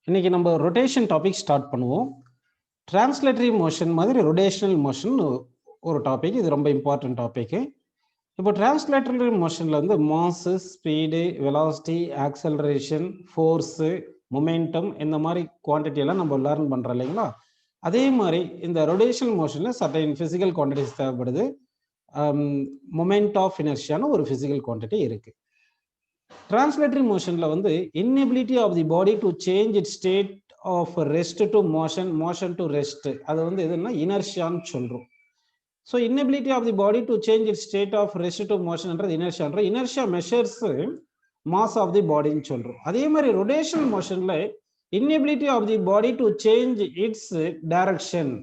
இன்னைக்கு நம்ம rotation topic start பண்ணுவோம். டிரான்ஸ்லேட்டரி மோஷன் மாதிரி ரொட்டேஷனல் மோஷன் ஒரு டாபிக். இது ரொம்ப இம்பார்ட்டன்ட் டாபிக். இப்போ டிரான்ஸ்லேட்டரி மோஷனில் வந்து mass, speed, velocity, acceleration, force, momentum இந்த மாதிரி குவான்டிட்டி எல்லாம் நம்ம லேர்ன் பண்ணுறோம் இல்லைங்களா? அதே மாதிரி இந்த ரொட்டேஷனல் மோஷனில் சர்டைன் ஃபிசிக்கல் குவான்டிட்டிஸ் தேவைப்படுது. மொமெண்ட் ஆஃப் இனர்ஷியான்னு ஒரு ஃபிசிக்கல் குவான்டிட்டி இருக்குது. டிரான்ஸ்லேட்டரி மோஷனில் வந்து inability of the body to change it state of rest to motion, motion to rest, அது வந்து எதுன்னா இனர்ஷியான்னு சொல்கிறோம். So inability of the body to change it state of rest to மோஷன்ன்றது இனர்ஷியான்றோம். Inertia measures mass of the பாடின்னு சொல்கிறோம். அதே மாதிரி ரொட்டேஷனல் மோஷனில் inability of the body to change its direction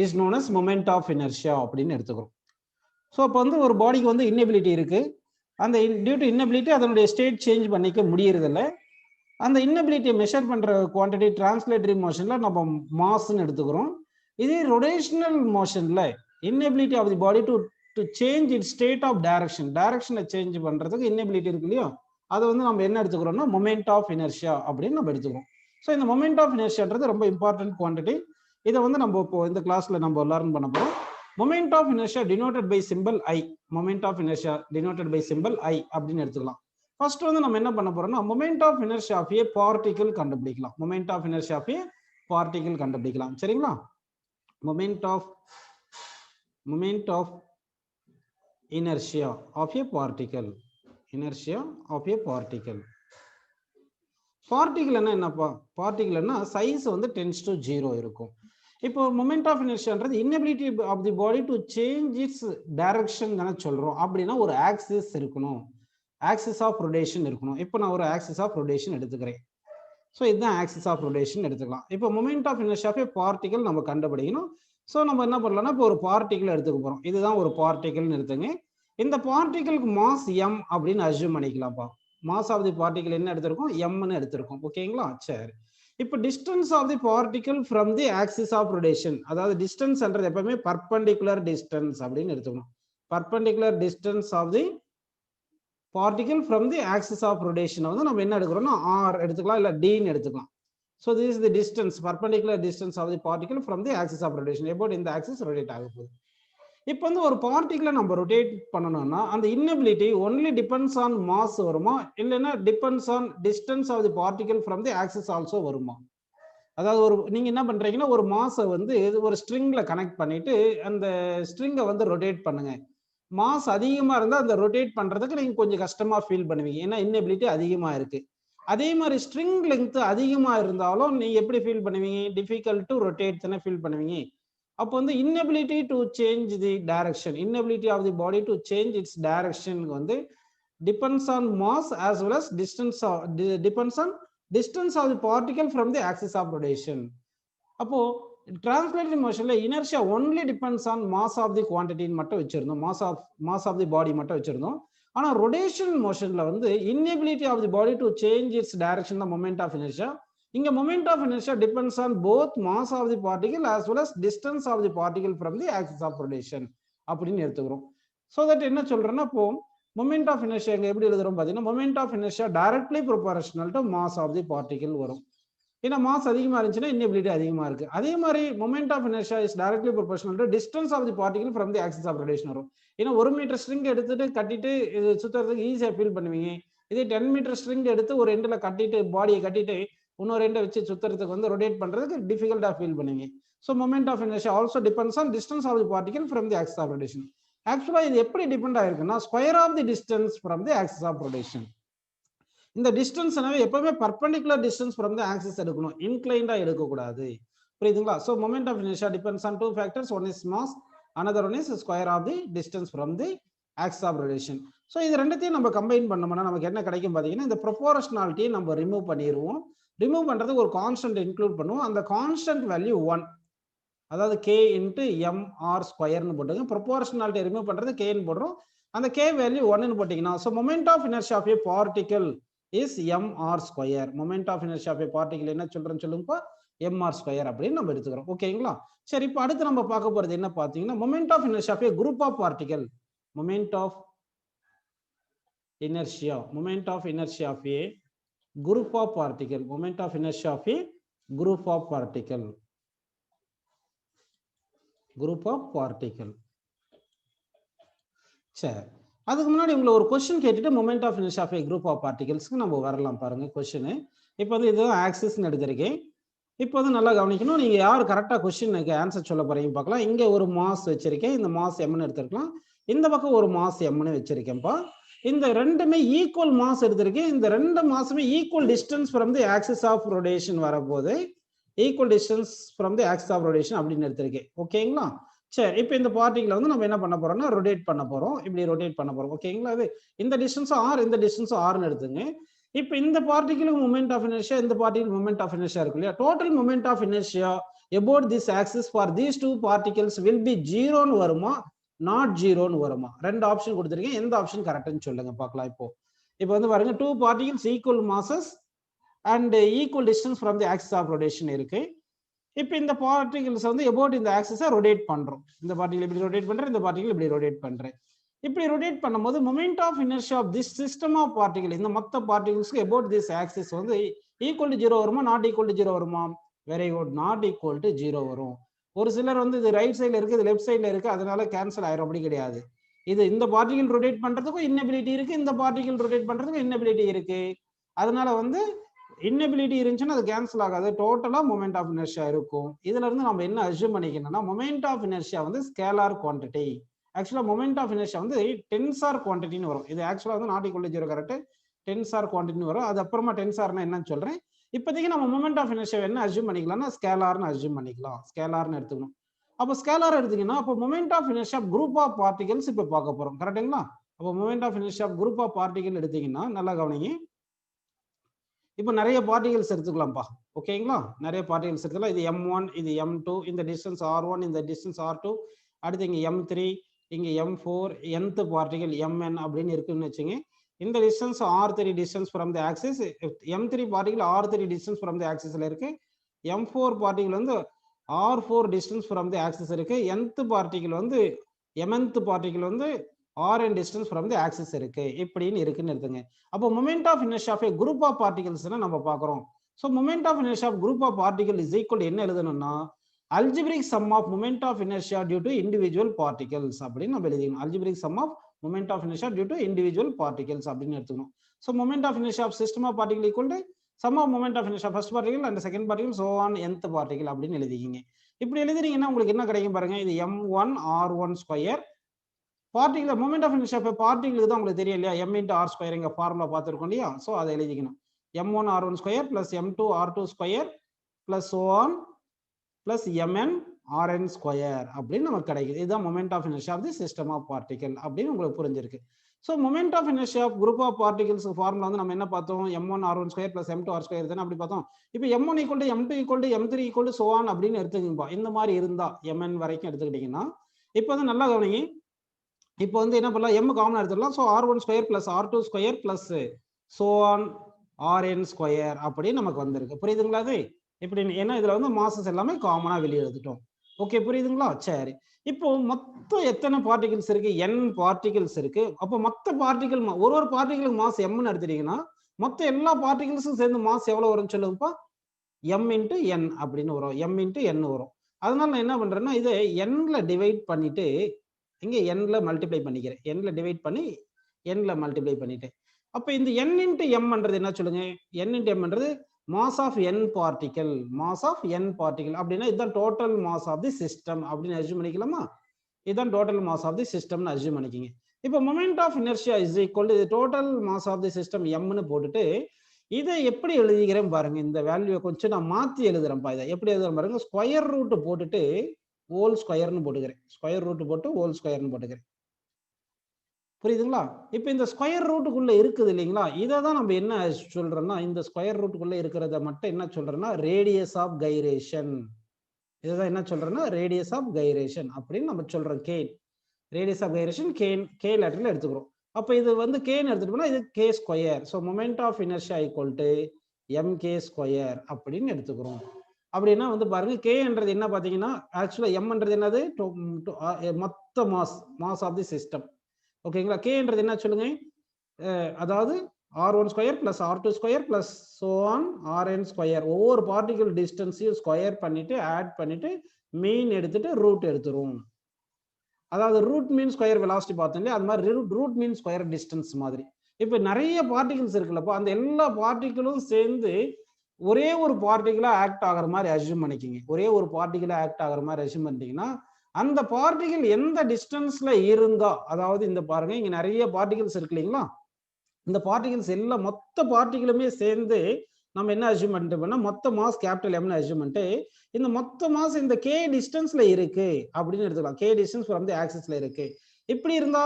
is known as moment of inertia அப்படின்னு எடுத்துக்கிறோம். So அப்போ வந்து ஒரு பாடிக்கு வந்து இன்னெபிலிட்டி இருக்குது. அந்த டியூ டு இன்னபிலிட்டி அதனுடைய ஸ்டேட் சேஞ்ச் பண்ணிக்க முடியறதில்ல. அந்த இன்னபிலிட்டியை மெஷர் பண்ணுற குவான்டிட்டி டிரான்ஸ்லேட்டரி மோஷனில் நம்ம மாஸ்ன்னு எடுத்துக்கிறோம். இதே ரொட்டேஷனல் மோஷனில் inability of the body to change it state of டைரக்ஷனை சேஞ்ச் பண்ணுறதுக்கு இன்னபிலிட்டி இருக்கு இல்லையோ, அதை வந்து நம்ம என்ன எடுத்துக்கிறோம்னா மொமெண்ட் ஆஃப் இனர்ஷியா அப்படின்னு நம்ம எடுத்துக்கிறோம். ஸோ இந்த மொமெண்ட் ஆஃப் இனர்ஷியான்றது ரொம்ப இம்பார்ட்டன்ட் குவான்டிட்டி. இதை வந்து நம்ம இப்போ இந்த கிளாஸில் நம்ம லேர்ன் பண்ண போகிறோம். Moment of inertia denoted by symbol I. Moment of inertia denoted by symbol I அப்படின்னு எடுத்துக்கலாம். ஃபர்ஸ்ட் வந்து நம்ம என்ன பண்ண போறோம்னா moment of inertia of a particle கண்டுபிடிக்கலாம். Moment of inertia of a particle கண்டுபிடிக்கலாம். சரிங்களா? Moment of inertia of a particle. Inertia of a particle. Particle என்னப்பா? Particle என்ன சைஸ் வந்து tends to 0 இருக்கும். இப்போ மொமெண்ட் ஆஃப் இனர்ஷியான்றது inability of the body to change its direction தானே சொல்கிறோம். அப்படின்னா ஒரு ஆக்சிஸ் இருக்கணும், ஆக்சிஸ் ஆஃப் ரொட்டேஷன் இருக்கணும். இப்போ நான் ஒரு ஆக்சிஸ் ஆஃப் ரொட்டேஷன் எடுத்துக்கிறேன். ஸோ இதுதான் ஆக்சிஸ் ஆஃப் ரொட்டேஷன் எடுத்துக்கலாம். இப்போ moment of inertia of particle நம்ம கண்டுபிடிக்கணும். ஸோ நம்ம என்ன பண்ணலாம்னா இப்போ ஒரு பார்ட்டிகல் எடுத்துக்க போகிறோம். இதுதான் ஒரு பார்ட்டிகல்னு எடுத்துங்க. இந்த பார்ட்டிகலுக்கு மாஸ் எம் அப்படின்னு அஸ்யூம் பண்ணிக்கலாம்ப்பா. மாஸ் ஆஃப் தி பார்ட்டிகல் என்ன எடுத்திருக்கோம்? எம்னு எடுத்திருக்கோம். ஓகேங்களா? சரி. இப்போ distance of the particle from the axis of rotation, அதாவது டிஸ்டன்ஸ்ன்றது எப்பவுமே பர்பெண்டிகுலர் டிஸ்டன்ஸ் அப்படின்னு எடுத்துக்கணும். Perpendicular distance of the particle from the axis of rotation வந்து நம்ம என்ன எடுக்கிறோம்னா ஆர் எடுத்துக்கலாம், இல்லை டின்னு எடுத்துக்கலாம். So this is the distance, perpendicular distance of the particle from the axis of rotation. About இந்த ஆக்சிஸ் ரொட்டேட் ஆக போகுது. இப்போ வந்து ஒரு பார்ட்டிகளை நம்ம ரொட்டேட் பண்ணணும்னா அந்த inability only depends on mass வருமா, இல்லைன்னா depends on distance of the particle from the axis also வருமா? அதாவது ஒரு நீங்க என்ன பண்றீங்கன்னா ஒரு மாஸை வந்து ஒரு ஸ்ட்ரிங்ல கனெக்ட் பண்ணிட்டு அந்த ஸ்ட்ரிங்கை வந்து ரொட்டேட் பண்ணுங்க. மாஸ் அதிகமா இருந்தால் அந்த ரொட்டேட் பண்றதுக்கு நீங்க கொஞ்சம் கஷ்டமா ஃபீல் பண்ணுவீங்க, ஏன்னா இன்னபிலிட்டி அதிகமா இருக்கு. அதே மாதிரி ஸ்ட்ரிங் லெங்த் அதிகமா இருந்தாலும் நீங்க எப்படி ஃபீல் பண்ணுவீங்க? டிஃபிகல்ட் டு ரொட்டேட் தானே ஃபீல் பண்ணுவீங்க. அப்போ வந்து inability to change the direction, inability of the body to change its direction வந்து depends on mass as well as depends on distance of the particle from the axis of rotation. அப்போ translatory மோஷன்ல inertia only depends on mass of the quantity மட்டும் வச்சிருந்தோம், mass of the body மட்டும் வச்சிருந்தோம். ஆனா rotational மோஷன்ல வந்து inability of the body to change its direction the moment of inertia. இங்க moment of inertia depends on both mass of the particle as well as distance of the particle from the axis of rotation அப்படின்னு எடுத்துக்கிறோம். So that என்ன சொல்றேன்னா இப்போ moment of inertia எப்படி எழுதுறோம் பார்த்தீங்கன்னா moment of inertia directly proportional to mass of the particle வரும். ஏன்னா மாஸ் அதிகமா இருந்துச்சுன்னா இன்னபிலிட்டி அதிகமா இருக்கு. அதே மாதிரி moment of inertia is directly proportional to distance of the particle from the axis of rotation வரும். ஏன்னா 1 மீட்டர் ஸ்ட்ரிங் எடுத்துட்டு கட்டிட்டு இது சுத்துறதுக்கு ஈஸியா ஃபீல் பண்ணுவீங்க. இதே 10 மீட்டர் ஸ்ட்ரிங் எடுத்து ஒரு எண்ட்ல கட்டிட்டு பாடியை கட்டிட்டு இன்னொரு ரெண்டை வச்சு சுத்துறதுக்கு வந்து ரொட்டேட் பண்றதுக்கு டிஃபிகல்ட்டா ஃபீல் பண்ணுவீங்க. So moment of inertia also depends on distance of the particle from the axis of rotation. ஆக்சுவலா இது எப்படி டிபெண்ட் ஆயிருக்குன்னா square of the distance from the axis of rotation. இந்த டிஸ்டன்ஸ் எப்பவுமே perpendicular distance from the axis எடுக்கணும், இன்க்ளைண்டா எடுக்கக்கூடாது. புரியுதுங்களா? So moment of inertia depends on 2 factors. One is mass, another one is square of the distance from the axis of rotation. So இது ரெண்டுத்தையும் நம்ம combine பண்ணோம்னா நமக்கு என்ன கிடைக்கும் பார்த்தீங்கன்னா இந்த ப்ரொபோர்ஷனாலிட்டியை நம்ம ரிமூவ் பண்ணிடுவோம். ரிமூவ் பண்றதுக்கு ஒரு கான்ஸ்டன்ட் இன்க்ளூட் பண்ணுவோம். அந்த கான்ஸ்டன்ட் வேல்யூ 1, அதாவது k இன்ட்டு mr ஸ்கொயர்னு போட்டுங்க. ப்ரொபோர்ஷனாலிட்டி ரிமூவ் பண்றது kன்னு போடுறோம். அந்த k வேல்யூ 1ன்னு போட்டீங்கன்னா so moment of inertia of a particle is mr square. Moment of inertia of a particle என்ன சொல்றேன்னு சொல்லுங்கப்பா, mr ஸ்கொயர் அப்படின்னு நம்ம எடுத்துக்கிறோம். ஓகேங்களா? சரி, இப்போ அடுத்து நம்ம பார்க்க போறது என்ன பார்த்தீங்கன்னா moment of inertia of a group of particle. Moment of inertia of a group of particle, moment of inertia of a group of particle, group of particle. சரி, அதுக்கு முன்னாடி உங்களை ஒரு கொஸ்டின் கேட்டுட்டு moment of inertia of a group of பார்ட்டிகல்ஸ்க்கு நம்ம வரலாம் பாருங்க. கொஸ்டின் இப்போ வந்து இதுதான் ஆக்சிஸ்ன்னு எடுத்திருக்கேன். இப்போ வந்து நல்லா கவனிக்கணும், நீங்க யார் கரெக்டா கொஸ்டினுக்கு ஆன்சர் சொல்ல போறீங்க பார்க்கலாம். இங்க ஒரு மாஸ் வச்சிருக்கேன், இந்த மாஸ் எம்னு எடுத்திருக்கலாம். இந்த பக்கம் ஒரு மாஸ் எம்னு வச்சிருக்கேன்ப்பா. இந்த ரெண்டுமே ஈக்குவல் மாஸ் எடுத்திருக்கேன். இந்த ரெண்டு மாசுமே equal distance from the axis of rotation வரப்போது, equal distance from the axis of rotation அப்படின்னு எடுத்திருக்கேன். ஓகேங்களா? சரி, இப்போ இந்த பார்ட்டிகளை வந்து நம்ம என்ன பண்ண போறோம்னா ரொட்டேட் பண்ண போறோம். இப்படி ரொட்டேட் பண்ண போறோம். ஓகேங்களா? அது இந்த டிஸ்டன்ஸும் ஆர், இந்த டிஸ்டன்ஸும் ஆர்னு எடுத்துங்க. இப்போ இந்த பார்ட்டிகளுக்கு மொமெண்ட் ஆஃப் இனர்ஷியா, இந்த பார்ட்டிகளுக்கு மொமெண்ட் ஆஃப் இனர்ஷியா இருக்கு இல்லையா? Total moment of inertia about this axis for these two particles will be 0ன்னு வருமா, நாட் 0ன்னு வருமா? ரெண்டு ஆப்ஷன் கொடுத்துருக்கேன். எந்த ஆப்ஷன் கரெக்ட்னு சொல்லுங்க பார்க்கலாம். இப்போ வந்து பாருங்க, two particles equal masses and equal distance from the axis of rotation இருக்கு. இப்போ இந்த பார்ட்டிகல்ஸ் வந்து about இந்த ஆக்சிஸை ரொட்டேட் பண்றோம். இந்த பார்ட்டிகல் இப்படி ரொட்டேட் பண்றேன், இந்த பார்ட்டிகல் இப்படி ரொட்டேட் பண்றேன். இப்படி ரொட்டேட் பண்ணும்போது moment of inertia of this system of particle, இந்த மொத்த பார்ட்டிகல்ஸ்க்கு about this ஆக்சிஸ் வந்து ஈக்குவல் டு 0 வருமா, நாட் ஈக்குவல் டு 0 வருமா? Very good, not equal to 0 வரும். ஒரு சிலர் வந்து இது ரைட் சைடுல இருக்கு, இது லெஃப்ட் சைடுல இருக்கு, அதனால கேன்சல் ஆயிரும். அப்படி கிடையாது. இது இந்த பார்ட்டிகல் ரொட்டேட் பண்றதுக்கும் இன்னபிலிட்டி இருக்கு, இந்த பார்ட்டிகல் ரொட்டேட் பண்றதுக்கும் இன்னபிலிட்டி இருக்கு. அதனால வந்து இன்னபிலிட்டி இருந்துச்சுன்னா அது கேன்சல் ஆகாது, டோட்டலா மொமெண்ட் ஆஃப் இனர்ஷியா இருக்கும். இதுல இருந்து நம்ம என்ன அஸ்யூம் பண்ணிக்கணும்னா, மொமெண்ட் ஆஃப் இனர்ஷியா வந்து ஸ்கேலார் குவான்டிட்டி. ஆக்சுவலா மொமெண்ட் ஆஃப் இனர்ஷியா வந்து டென்சார் குவான்டிட்டின்னு வரும். இது ஆக்சுவலா வந்து not equal to 0 correct, tensor குவான்டிட்டின்னு வரும். அது அப்புறமா டென்சார்னா என்னன்னு சொல்றேன். இப்போதைக்கு நம்ம மொமெண்ட் ஆஃப் இனர்ஷியா என்ன அஸ்யூம் பண்ணிக்கலாம்னா ஸ்கேலார்னு அஸ்யூம் பண்ணிக்கலாம். ஸ்கேலார்னு எடுத்துக்கணும். அப்போ ஸ்கேலார் எடுத்தீங்கன்னா அப்போ moment of inertia group of particles இப்போ பார்க்க போறோம். கரெக்டுங்களா? அப்போ moment of inertia group of particle எடுத்தீங்கன்னா நல்லா கவனிங்க. இப்போ நிறைய பார்ட்டிகல்ஸ் எடுத்துக்கலாம்ப்பா. ஓகேங்களா? நிறைய பார்ட்டிகல்ஸ் எடுத்துக்கலாம். இது M1, இது M2, இந்த டிஸ்டன்ஸ் R1, இந்த டிஸ்டன்ஸ் R2, அடுத்து இங்க M3, இங்க M4, nth பார்ட்டிகல் Mn அப்படின்னு இருக்குன்னு வச்சுங்க. இந்த distance R3 distance from the axis, M3 particle R3 distance from the ஆக்சிஸ்ல இருக்கு. M4 பார்ட்டிகல் வந்து R4 distance from the axis இருக்கு. nth பார்ட்டிகல் வந்து mnth பார்ட்டிகல் வந்து Rn distance from the axis இருக்கு. இப்படின்னு இருக்குன்னு எடுத்துங்க. அப்போ moment of inertia of a group of particles நம்ம பார்க்குறோம். So moment of inertia of group of particle is equal என்ன எழுதணும்னா algebraic sum of moment of inertia due to individual particles அப்படின்னு நம்ம எழுதிக்கணும். Algebraic sum of moment of inertia due to individual particles அப்படின்னு எடுத்துக்கணும். So moment of inertia of system of particle equal to sum of moment of inertia first particle and second particle so on nth particle அப்படின்னு எழுதிக்கிங்க. இப்படி எழுதுறீங்கன்னா உங்களுக்கு என்ன கிடைக்கும் பாருங்க, இது M1 R1 square particle moment of inertia of பார்ட்டிகலுக்கு தான் உங்களுக்கு தெரியும் இல்லையா, M into R ஸ்கொயர் இங்க ஃபார்முலா பார்த்துருக்கோம் இல்லையா. ஸோ அதை எழுதிக்கணும். M1 R1 square plus M2 R2 square plus so on plus Mn Rn square அப்படின்னு நமக்கு கிடைக்குது. இதுதான் moment of inertia of the system of particle அப்படின்னு உங்களுக்கு புரிஞ்சிருக்கு. So moment of inertia of group of particles formula வந்து நம்ம என்ன பார்த்தோம், M1 R1 square plus M2 R square தானே அப்படி பார்த்தோம். இப்போ M1 equal to M2 equal to M3 equal to so on அப்படின்னு எடுத்துக்கிங்கப்பா. இந்த மாதிரி இருந்தா Mn வரைக்கும் எடுத்துக்கிட்டீங்கன்னா இப்போ வந்து நல்லா கவனிங்க. இப்போ வந்து என்ன பண்ணலாம், M காமன் எடுத்துடலாம். So R1 square plus R2 square plus so on Rn square அப்படி நமக்கு வந்திருக்கு. புரியுதுங்களா? அது இப்படி ஏன்னா இதுல வந்து மாசஸ் எல்லாமே காமனா வெளியே எழுதிட்டோம். ஓகே, புரியுதுங்களா? சரி, இப்போ மொத்தம் எத்தனை பார்ட்டிகல்ஸ் இருக்கு, n பார்ட்டிகல்ஸ் இருக்கு. அப்போ மொத்த பார்ட்டிகல் ஒரு பார்ட்டிகலுக்கு மாஸ் mன்னு எடுத்துட்டீங்கன்னா மொத்த எல்லா பார்ட்டிகல்ஸும் சேர்ந்து மாஸ் எவ்வளவு வரும்னு சொல்லுங்கப்பா, m into n அப்படின்னு வரும். m into n வரும். அதனால நான் என்ன பண்றேன்னா இதை nல டிவைட் பண்ணிட்டு இங்க nல மல்டிப்ளை பண்ணிக்கிறேன். nல டிவைட் பண்ணி nல மல்டிப்ளை பண்ணிட்டேன். அப்ப இந்த n into mன்றது என்ன சொல்லுங்க, n into mன்றது mass of n particle, mass of n particle அப்படின்னா இதுதான் total mass of the system அப்படின்னு அஸ்யூம் பண்ணிக்கலாமா. இதுதான் டோட்டல் மாஸ் ஆஃப் தி சிஸ்டம்னு அஸ்யூம் பண்ணிக்கிங்க. இப்போ moment of inertia is equal to total mass of the system mன்னு போட்டுட்டு இதை எப்படி எழுதிக்கிறேன் பாருங்க. இந்த வேல்யூவை கொஞ்சம் நான் மாத்தி எழுதுறேன்ப்பா. இதை எப்படி எழுதுறேன் பாருங்க, ஸ்கொயர் ரூட் போட்டுட்டு ஹோல் ஸ்கொயர்னு போட்டுக்கிறேன். ஸ்கொயர் ரூட் போட்டு ஹோல் ஸ்கொயர்னு போட்டுக்கிறேன். புரியுதுங்களா? இப்போ இந்த ஸ்கொயர் ரூட்டுக்குள்ள இருக்குது இல்லைங்களா, இதை தான் நம்ம என்ன சொல்றோம்னா இந்த ஸ்கொயர் ரூட்டுக்குள்ள இருக்கிறத மட்டும் என்ன சொல்றேன்னா ரேடியஸ் ஆஃப் கைரேஷன். இதுதான் என்ன சொல்றேன்னா ரேடியஸ் ஆஃப் கைரேஷன் அப்படின்னு நம்ம சொல்றோம். K radius of gyration K லெட்டர்ல எடுத்துக்கிறோம். அப்போ இது வந்து கேன்னு எடுத்துட்டு போனா இது K square. So moment of inertia equal to mk square அப்படின்னு எடுத்துக்கிறோம். அப்படின்னா வந்து பாருங்க கேன்றது என்ன பாத்தீங்கன்னா ஆக்சுவலா எம்ன்றது என்னது மொத்த மாஸ் ஆஃப் தி சிஸ்டம். ஓகேங்களா? கேன்றது என்ன சொல்லுங்க, அதாவது r1 square plus r2 square plus so on rn square. ஒவ்வொரு பார்ட்டிகல் டிஸ்டன்ஸையும் ஸ்கொயர் பண்ணிட்டு ஆட் பண்ணிட்டு மீன் எடுத்துட்டு ரூட் எடுத்துரும். அதாவது ரூட் மீன் ஸ்கொயர் வெலாசிட்டி பார்த்தோம் இல்லையா, அது மாதிரி ரூட் மீன் ஸ்கொயர் டிஸ்டன்ஸ் மாதிரி. இப்போ நிறைய பார்ட்டிகல்ஸ் இருக்குல்லப்போ அந்த எல்லா பார்ட்டிகளும் சேர்ந்து ஒரே ஒரு பார்ட்டிகளா ஆக்ட் ஆகிற மாதிரி அஸ்யூம் பண்ணிக்கிங்க. ஒரே ஒரு பார்ட்டிகளா ஆக்ட் ஆகிற மாதிரி அஸ்யூம் பண்ணிட்டீங்கன்னா அந்த பார்ட்டிகல் எந்த டிஸ்டன்ஸ்ல இருந்தா, அதாவது இந்த பாருங்க இங்க நிறைய பார்ட்டிகல்ஸ் இருக்கு இல்லைங்களா, இந்த பார்ட்டிகல்ஸ் எல்லாம் மொத்த பார்ட்டிகளுமே சேர்ந்து நம்ம என்ன அஸ்யூம் பண்ணிட்டோம்னா மொத்த மாஸ் கேபிட்டல் எம்னு அஸ்யூம் பண்ணிட்டு இந்த மொத்த மாஸ் இந்த கே டிஸ்டன்ஸ்ல இருக்கு அப்படின்னு எடுத்துக்கலாம். கே டிஸ்டன்ஸ் ஃப்ரம் தி ஆக்சிஸ்ல இருக்கு. இப்படி இருந்தா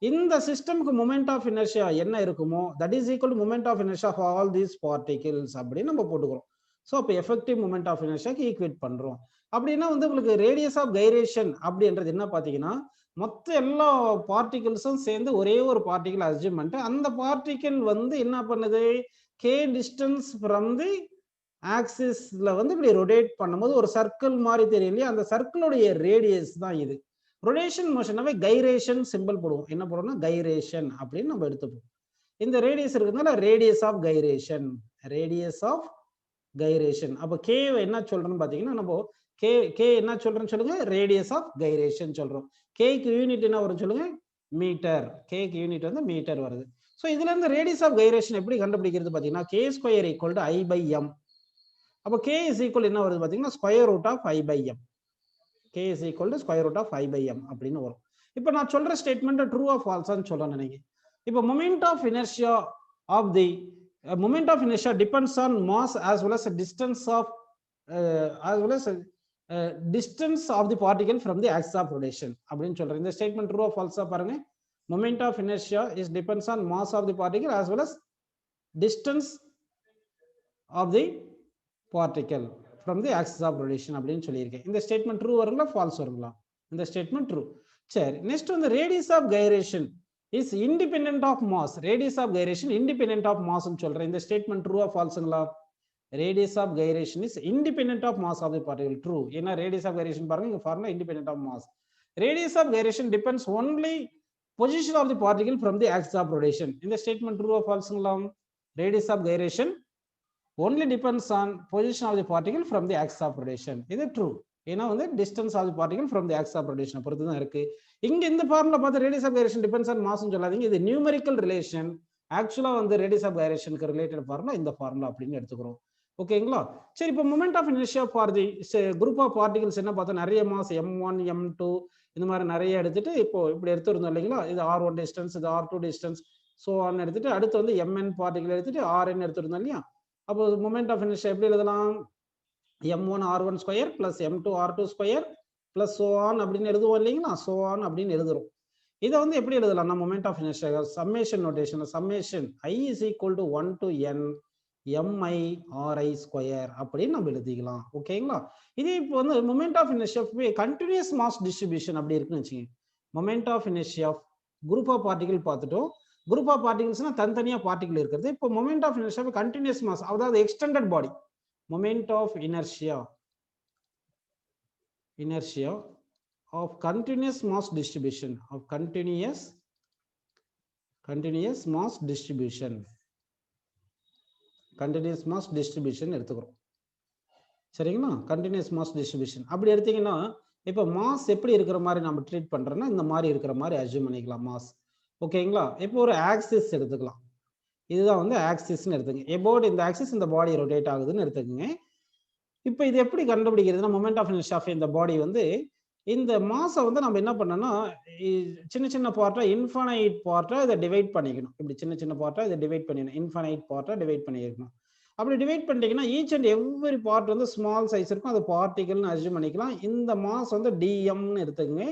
இந்த சிஸ்டம்க்கு மொமெண்ட் ஆஃப் இனர்ஷியா என்ன இருக்குமோ that is equal to moment of inertia of all these particles அப்படின்னு நம்ம போட்டுக்கிறோம். ஸோ அப்போ எஃபெக்டிவ் மொமெண்ட் ஆஃப் இனர்ஷியாக்கு ஈக்குவேட் பண்றோம். அப்படின்னா வந்து உங்களுக்கு ரேடியஸ் ஆஃப் கைரேஷன் அப்படின்றது என்ன பார்த்தீங்கன்னா மொத்த எல்லா பார்ட்டிகல்ஸும் சேர்ந்து ஒரே ஒரு பார்ட்டிகல் அஸ்யூம் பண்ணிட்டு அந்த பார்ட்டிகல் வந்து என்ன பண்ணுது, கே டிஸ்டன்ஸ் ஃப்ரம் தி ஆக்சிஸ்ல வந்து இப்படி ரொட்டேட் பண்ணும்போது ஒரு சர்க்கிள் மாதிரி தெரியும் இல்லையா, அந்த சர்க்கிளுடைய ரேடியஸ் தான் இது. ரொட்டேஷன் மோஷனாவே கைரேஷன் சிம்பிள் போடுவோம். என்ன போடுவோம்னா கைரேஷன் அப்படின்னு நம்ம எடுத்துப்போம். இந்த ரேடியஸ் இருக்கிறதுனால radius of gyration, radius of gyration. அப்போ கே என்ன சொல்றோம்னு பாத்தீங்கன்னா நம்ம கே என்ன சொல்றேன்னு சொல்லுங்க, ரேடியஸ் ஆஃப் கைரேஷன் சொல்றோம். கேக்கு யூனிட் என்ன வரும் சொல்லுங்க, மீட்டர். கேக்கு யூனிட் வந்து மீட்டர் வருது. ஸோ இதுல இருந்து ரேடியஸ் ஆஃப் கைரேஷன் எப்படி கண்டுபிடிக்கிறது பாத்தீங்கன்னா K square equal to I by M. அப்போ கே இஸ் ஈக்குவல் என்ன வருது பாத்தீங்கன்னா square root of I by M. K is equal to square root of I by M அப்படின்னு வரும். இப்போ நான் சொல்ற ஸ்டேட்மெண்ட் ட்ரூ ஆஃப் ஃபால்ஸான்னு சொல்றேன் நினைங்க. இப்போ moment of inertia of the moment of inertia depends on mass as well as distance of distance of the particle from the axis of rotation அப்படின்னு சொல்றேன். இந்த ஸ்டேட்மெண்ட் ட்ரூ ஆஃப் ஃபால்ஸா பாருங்க. moment of inertia is depends on mass of the particle as well as distance of the particle from the axis of rotation அப்படின்னு சொல்லியிருக்கேன். இந்த statement true வருங்களா falls வருங்களா? இந்த ஸ்டேட்மெண்ட் ட்ரூ. சரி, நெக்ஸ்ட் வந்து radius of gyration is independent of mass. Radius of gyration independent of mass ன்னு சொல்றேன். இந்த ஸ்டேட்மெண்ட் ட்ரூ ஆ ஃபால்ஸ்ங்களா? radius of gyration is independent of mass of the particle. True. ஏன்னா radius of gyration பாருங்க இங்க formula independent of mass. Radius of gyration depends only position of the particle from the axis of rotation. இந்த statement true ஆ ஃபால்ஸ்ங்களா? radius of gyration only depends on position of the particle from the axis of rotation. இது true. ஏன்னா வந்து distance of the particle from the axis of rotation பொறுத்து தான் இருக்கு. இங்க இந்த ஃபார்முலா பார்த்து radius of gyration depends on mass ன்னு சொல்லாதீங்க. இது நியூமெரிக்கல் ரிலேஷன். ஆக்சுவலா வந்து radius of gyrationக்கு ரிலேட்டட் ஃபார்முலா இந்த ஃபார்முலா அப்படின்னு எடுத்துக்கிறோம். ஓகேங்களா? சரி, இப்போ moment of inertia for the group of particles என்ன பார்த்தா நிறைய மாஸ் m1 m2 இந்த மாதிரி நிறைய எடுத்துட்டு இப்போ இப்படி எடுத்துருந்தோம் இல்லைங்களா, இது r1 டிஸ்டன்ஸ், இது r2 டிஸ்டன்ஸ், ஸோ ஆன் எடுத்துட்டு அடுத்து வந்து mn பார்ட்டிகல் எடுத்துட்டு rn எடுத்துருந்தோம் இல்லையா. அப்போ மொமெண்ட் ஆஃப் இனர்ஷியா எப்படி எழுதலாம், m1 r1 square plus m2 r2 square plus so on அப்படின்னு எழுதுவோம் இல்லைங்களா, so on அப்படின்னு எழுதுறோம். இதை வந்து எப்படி எழுதலாம்னா moment of inertia summation notation, summation i is equal to 1 to n mi ri square அப்படின்னு நம்ம எழுதிக்கலாம். ஓகேங்களா? இது இப்போ வந்து moment of inertia continuous mass distribution அப்படி இருக்குன்னு வச்சுக்கோங்க. Moment of inertia group of particle பார்த்துட்டோம். குரூப் ஆஃப் பார்ட்டிகல்ஸ்னா தனித்தனியா பார்ட்டிகல் இருக்கிறது. இப்போ moment of inertia continuous mass, அதாவது extended body. Moment of inertia of continuous mass distribution, of continuous mass distribution, continuous mass distribution எடுத்துக்கிறோம். சரிங்களா? continuous mass distribution அப்படி எடுத்தீங்கன்னா இப்போ மாஸ் எப்படி இருக்கிற மாதிரி நம்ம ட்ரீட் பண்றோம்னா இந்த மாதிரி இருக்கிற மாதிரி அஸ்யூம் பண்ணிக்கலாம் மாஸ். ஓகேங்களா? இப்போ ஒரு ஆக்சிஸ் எடுத்துக்கலாம். இதுதான் வந்து ஆக்சிஸ்ன்னு எடுத்துக்கங்க. எபோட் இந்த ஆக்சிஸ் இந்த பாடி ரொட்டேட் ஆகுதுன்னு எடுத்துக்கங்க. இப்போ இது எப்படி கண்டுபிடிக்கிறதுனா மொமெண்ட் ஆஃப் இனர்ஷியா ஆஃப் இந்த பாடி வந்து இந்த மாஸை வந்து நம்ம என்ன பண்ணோம்னா சின்ன சின்ன பார்ட்டா இன்ஃபைனைட் பார்ட்டா இதை டிவைட் பண்ணிக்கணும். இப்படி சின்ன சின்ன பார்ட்டா இதை டிவைட் பண்ணிடணும். இன்ஃபைனைட் பார்ட்டா டிவைட் பண்ணியிருக்கணும். அப்படி டிவைட் பண்ணிட்டீங்கன்னா ஈச் அண்ட் எவ்ரி பார்ட் வந்து ஸ்மால் சைஸ் இருக்கும், அது பார்ட்டிகல்னு அஸ்யூம் பண்ணிக்கலாம். இந்த மாஸ் வந்து டிஎம்னு எடுத்துக்கங்க.